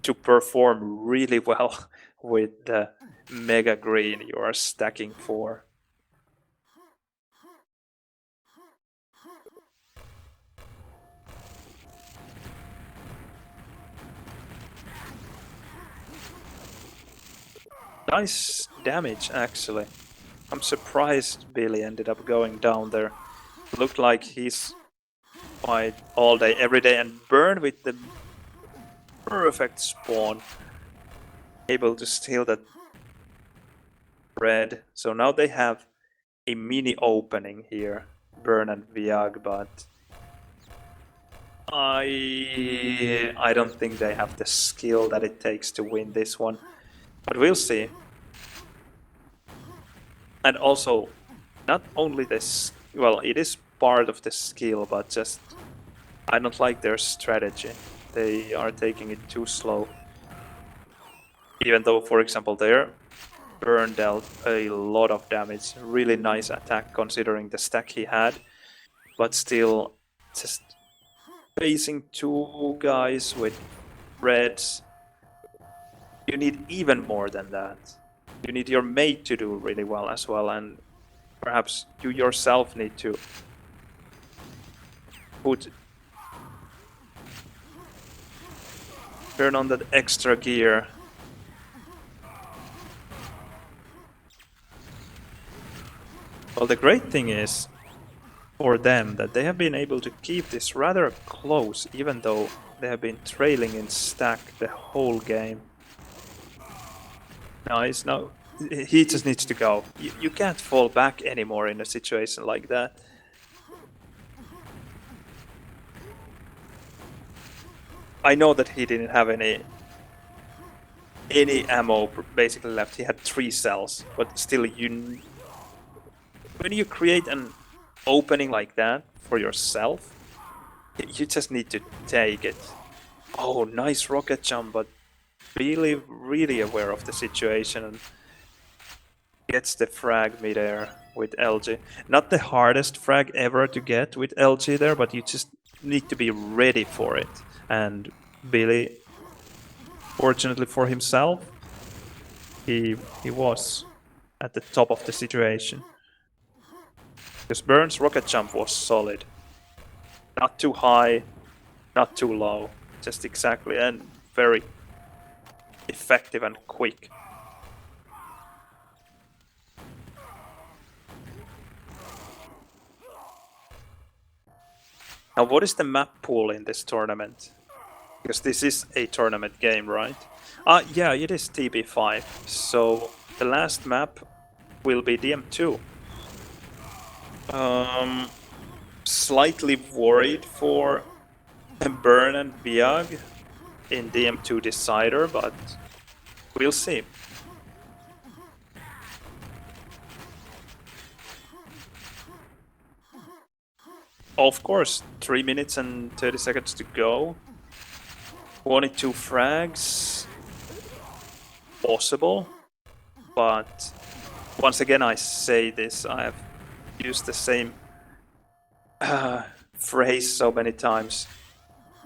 to perform really well with the Mega Green you are stacking for. Nice damage, actually. I'm surprised Billy ended up going down there. Looked like he's fight all day, every day, and Burn with the perfect spawn. Able to steal that red. So now they have a mini opening here, Burn and Viag, but I don't think they have the skill that it takes to win this one. But we'll see. And also, not only this, well, it is part of the skill, but just I don't like their strategy. They are taking it too slow. Even though, for example, there, Burn dealt a lot of damage. Really nice attack considering the stack he had. But still, just facing two guys with reds, you need even more than that. You need your mate to do really well as well, and perhaps you yourself need to turn on that extra gear. Well, the great thing is for them that they have been able to keep this rather close, even though they have been trailing in stack the whole game. Nice. No, he just needs to go. You can't fall back anymore in a situation like that. I know that he didn't have any ammo basically left. He had 3 cells, but still, when you create an opening like that for yourself, you just need to take it. Oh, nice rocket jump, but really aware of the situation and gets the frag midair with LG. Not the hardest frag ever to get with LG there, but you just need to be ready for it. And Billy, fortunately for himself, he was at the top of the situation. Because Burns' rocket jump was solid. Not too high, not too low. Just exactly, and very effective and quick. Now, what is the map pool in this tournament? Because this is a tournament game, right? Yeah, it is TB5. So the last map will be DM2. Slightly worried for Burn and Biag in DM2 Decider, but we'll see. Of course, 3 minutes and 30 seconds to go. 22 frags. Possible. But once again, I say this, I have used the same phrase so many times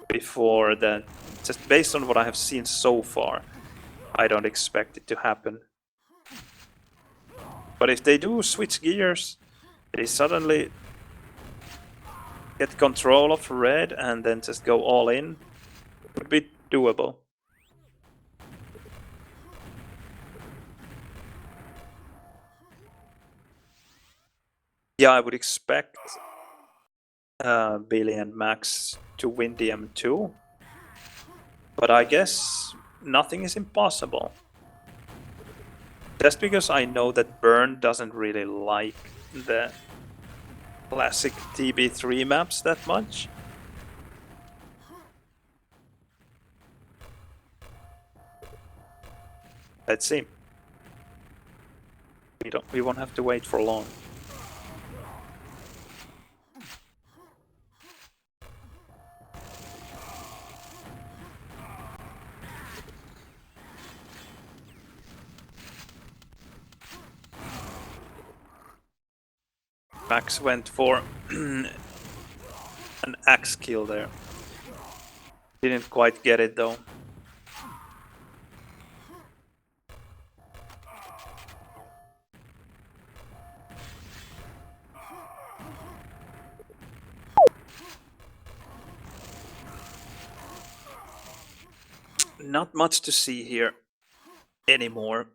before that just based on what I have seen so far, I don't expect it to happen. But if they do switch gears, they suddenly get control of red and then just go all in, would be doable. Yeah, I would expect Billy and Max to win DM2, but I guess nothing is impossible. Just because I know that Burn doesn't really like the classic TB3 maps that much. Let's see. We won't have to wait for long. Max went for an axe kill there. Didn't quite get it though. Not much to see here anymore.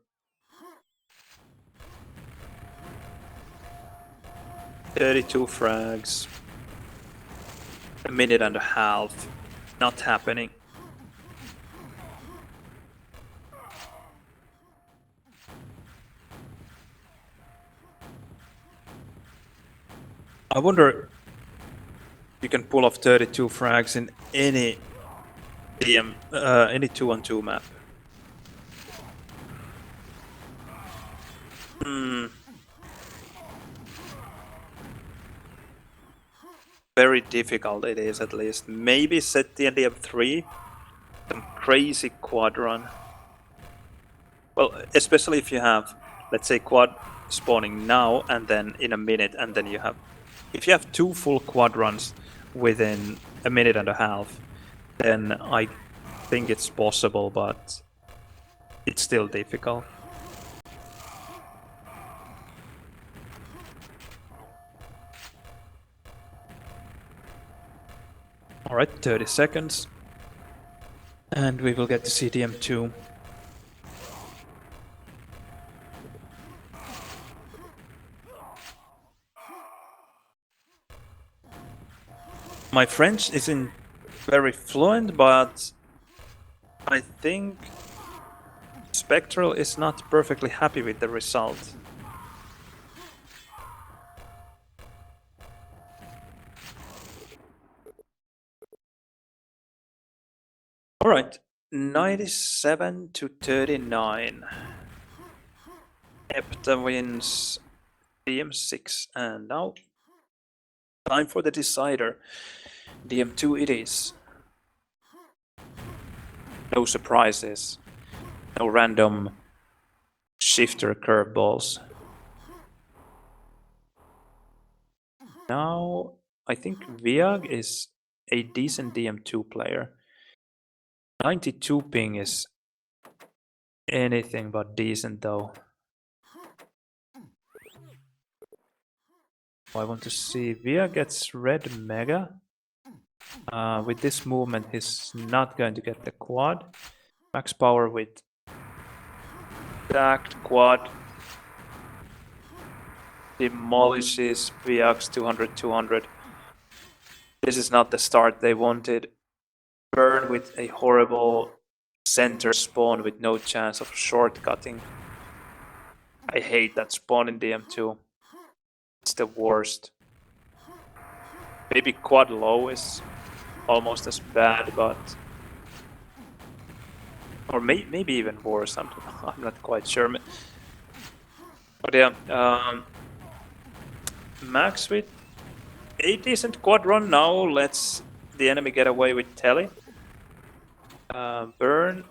"32 frags. A minute and a half. Not happening. I wonder if you can pull off 32 frags in any DM, any 2-on-2 map. Very difficult it is, at least. Maybe set the DM3, some crazy quad run. Well, especially if you have, let's say, quad spawning now and then in a minute, and then you have, if you have 2 full quad runs within a minute and a half, then I think it's possible, but it's still difficult. Alright, 30 seconds. And we will get to see DM2. My French isn't very fluent, but I think Spectral is not perfectly happy with the result. Alright, 97 to 39. Epta wins DM6, and now time for the decider. DM2 it is. No surprises. No random shifter curveballs. Now, I think Viag is a decent DM2 player. 92 ping is anything but decent though. I want to see Viag gets red mega. With this movement, he's not going to get the quad. Max power with stacked quad. Demolishes Viag's 200-200. This is not the start they wanted. Burn with a horrible center spawn with no chance of shortcutting. I hate that spawn in DM2. It's the worst. Maybe quad low is almost as bad, but... Or maybe even worse, I'm not quite sure. But yeah, Max with a decent quad run now lets the enemy get away with Telly. Burn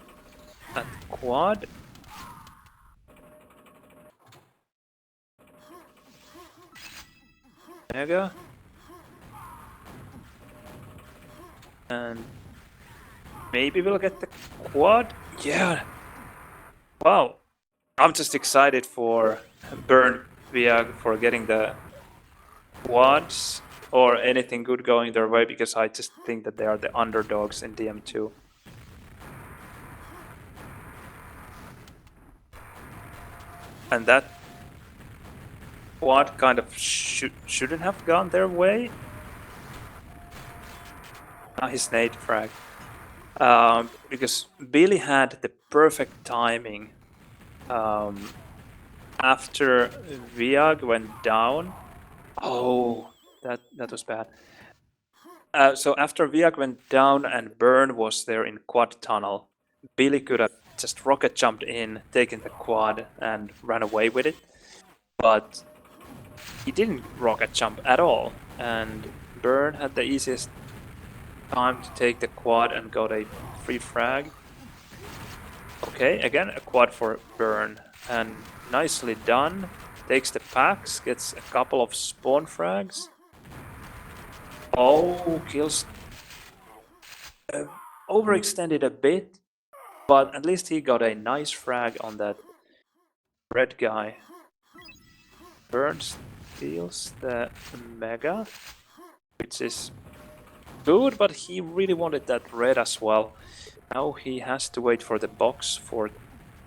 at quad. Mega. And maybe we'll get the quad. Yeah. Wow. I'm just excited for Burn Viag for getting the quads or anything good going their way, because I just think that they are the underdogs in DM2. And that quad kind of shouldn't have gone their way. His nade frag. Because Billy had the perfect timing. After Viag went down. Oh, that was bad. So after Viag went down and Burn was there in quad tunnel, Billy could have just rocket jumped in, taken the quad, and ran away with it. But he didn't rocket jump at all, and Burn had the easiest time to take the quad and got a free frag. Okay, again a quad for Burn, and nicely done. Takes the packs, gets a couple of spawn frags. Oh, kills overextended a bit, but at least he got a nice frag on that red guy. Burn steals the mega, which is good, but he really wanted that red as well. Now he has to wait for the box for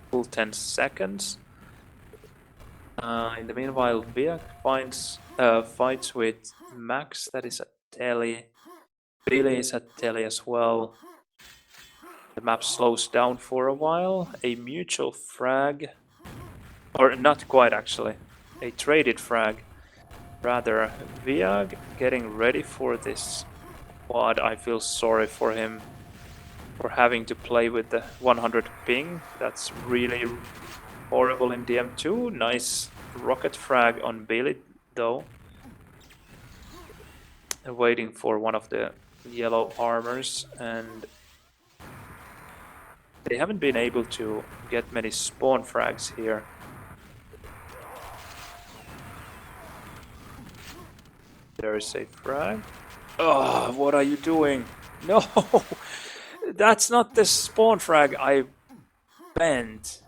full 10 seconds. In the meanwhile, Viag fights with Max, that is at Telly. Billy is at Telly as well. The map slows down for a while. A mutual frag, or not quite actually, a traded frag. Rather, Viag getting ready for this quad. I feel sorry for him for having to play with the 100 ping. That's really horrible in DM2. Nice rocket frag on Billy though. Waiting for one of the yellow armors, and they haven't been able to get many spawn frags here. There is a frag. Oh, what are you doing? No! That's not the spawn frag I meant.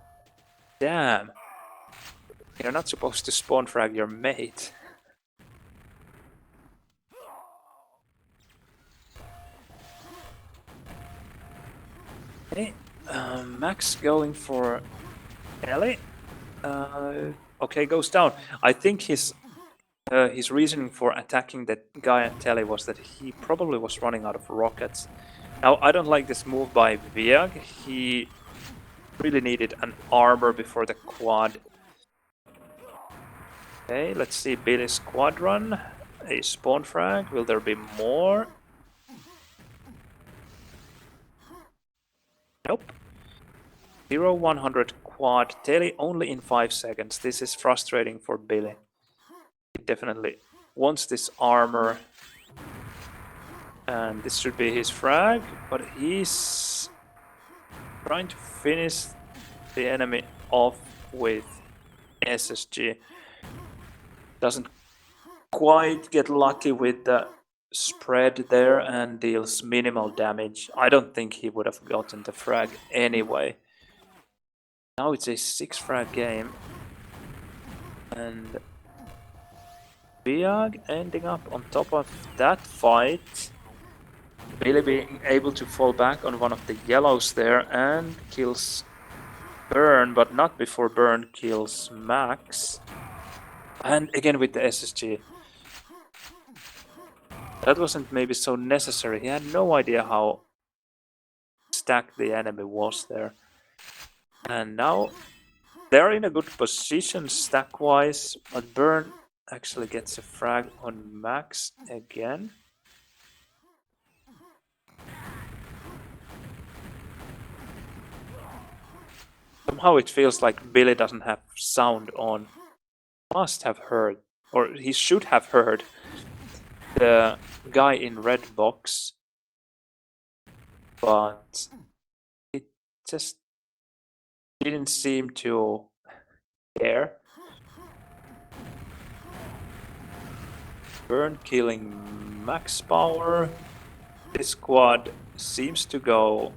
Damn. You're not supposed to spawn frag your mate. Okay, Max going for Ellie. Okay, goes down. I think his reasoning for attacking that guy at Telly was that he probably was running out of rockets. Now, I don't like this move by Viag. He really needed an armor before the quad. Okay, let's see Billy's quad run. A spawn frag. Will there be more? Nope. 0-100 quad. Telly only in 5 seconds. This is frustrating for Billy. He definitely wants this armor. And this should be his frag, but he's trying to finish the enemy off with SSG. Doesn't quite get lucky with the spread there and deals minimal damage. I don't think he would have gotten the frag anyway. Now it's a 6 frag game. And Biag ending up on top of that fight. Billy being able to fall back on one of the yellows there and kills Burn, but not before Burn kills Max. And again with the SSG. That wasn't maybe so necessary. He had no idea how stacked the enemy was there. And now they're in a good position stack-wise, but Burn actually gets a frag on Max again. Somehow it feels like Billy doesn't have sound on. Must have heard, or he should have heard, the guy in red box, but it just didn't seem to care. Burn killing Max Power. This squad seems to go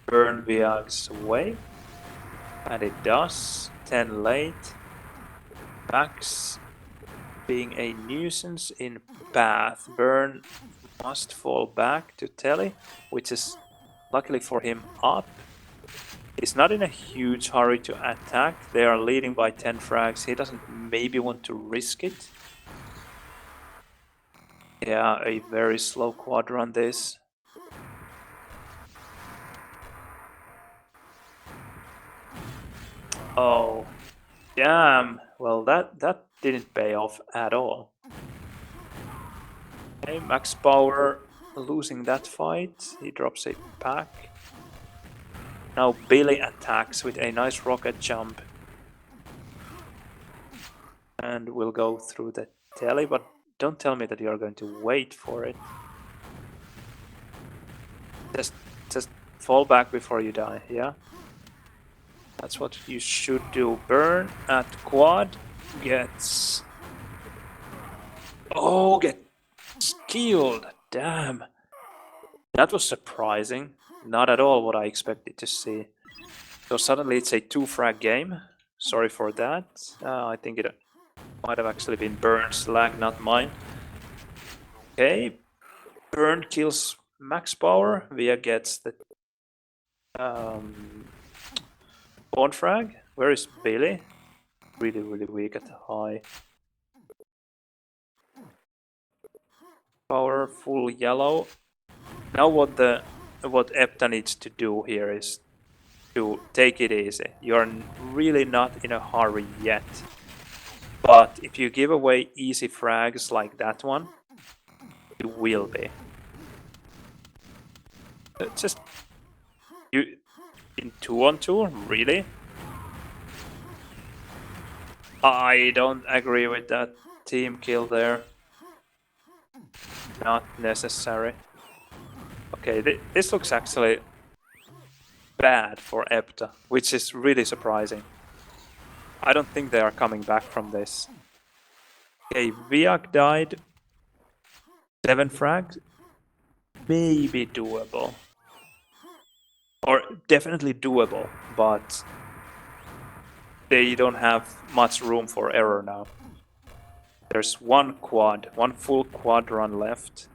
Burn Viag's way. And it does. 10 late. Max being a nuisance in path. Burn must fall back to Telly, which is luckily for him up. He's not in a huge hurry to attack. They are leading by 10 frags. He doesn't maybe want to risk it. Yeah, a very slow quad run this. Oh, damn. Well, that didn't pay off at all. Okay, Max Power losing that fight. He drops a pack. Now Billy attacks with a nice rocket jump. And we'll go through the telly, but don't tell me that you're going to wait for it. Just fall back before you die, yeah? That's what you should do. Burn at quad gets... Oh, gets killed. Damn. That was surprising. Not at all what I expected to see. So suddenly it's a 2-frag game. Sorry for that. I think it might have actually been Burn's lag, not mine. Okay. Burn kills Max Power. Via gets the spawn frag. Where is Billy? Really, really weak at the high. Power full yellow. Now what Epta needs to do here is to take it easy. You're really not in a hurry yet. But if you give away easy frags like that one, you will be. Just you in 2-on-2, really? I don't agree with that team kill there. Not necessary. Okay, this looks actually bad for Epta, which is really surprising. I don't think they are coming back from this. Okay, Viak died. 7 frags. Maybe doable. Or definitely doable, but they don't have much room for error now. There's one full quad run left.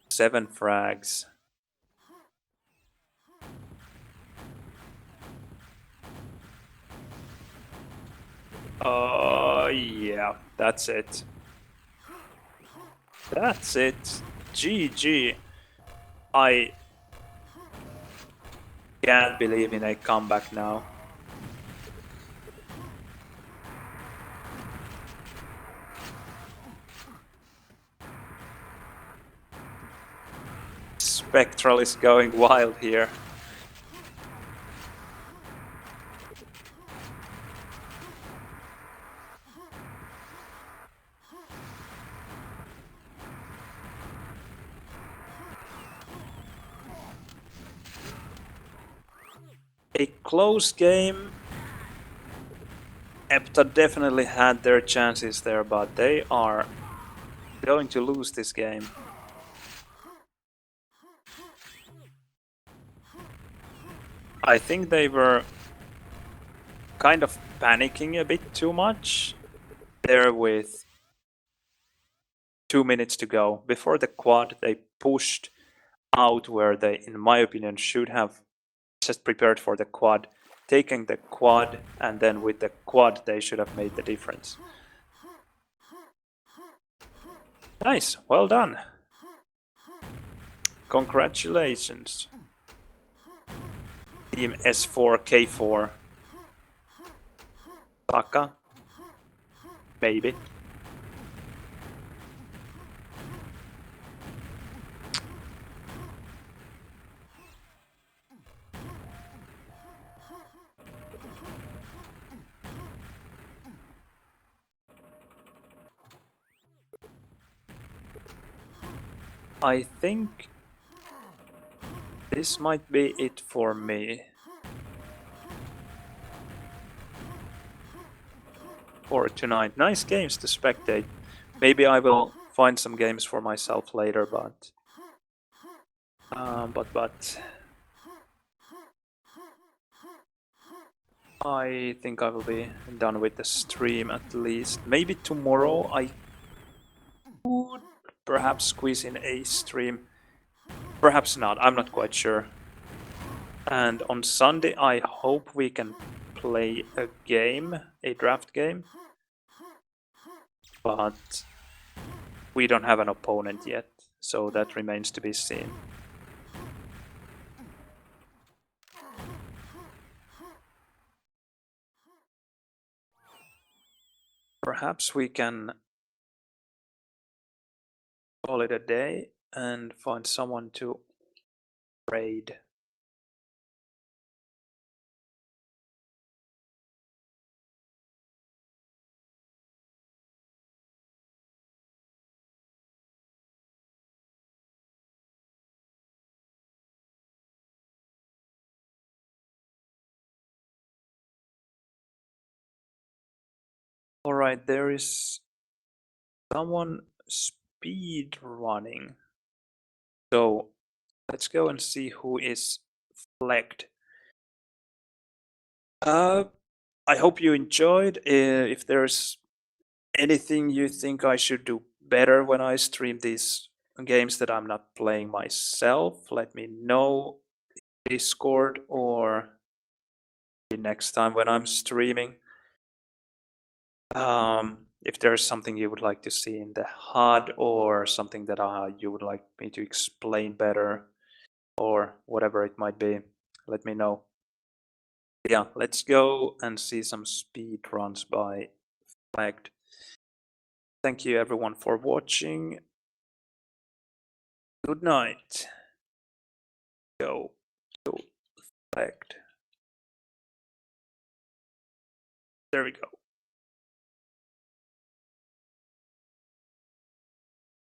7 frags. Yeah, that's it. That's it. GG. I can't believe in a comeback now. Spectral is going wild here. A close game. Epta definitely had their chances there, but they are going to lose this game. I think they were kind of panicking a bit too much there with 2 minutes to go. Before the quad, they pushed out where they, in my opinion, should have just prepared for the quad, taking the quad, and then with the quad, they should have made the difference. Nice, well done. Congratulations. Team S4K4. Taka? Maybe. I think this might be it for me. For tonight. Nice games to spectate. Maybe I will find some games for myself later, but I think I will be done with the stream at least. Maybe tomorrow I could perhaps squeeze in a stream. Perhaps not, I'm not quite sure. And on Sunday I hope we can play a game, a draft game. But we don't have an opponent yet, so that remains to be seen. Perhaps we can call it a day and find someone to raid. Alright, there is someone speed running. So let's go and see who is flagged. I hope you enjoyed. If there's anything you think I should do better when I stream these games that I'm not playing myself, let me know in Discord or next time when I'm streaming. If there's something you would like to see in the HUD or something that you would like me to explain better or whatever it might be, let me know. Yeah, let's go and see some speed runs by Fact. Thank you everyone for watching. Good night. Go to Fact. There we go.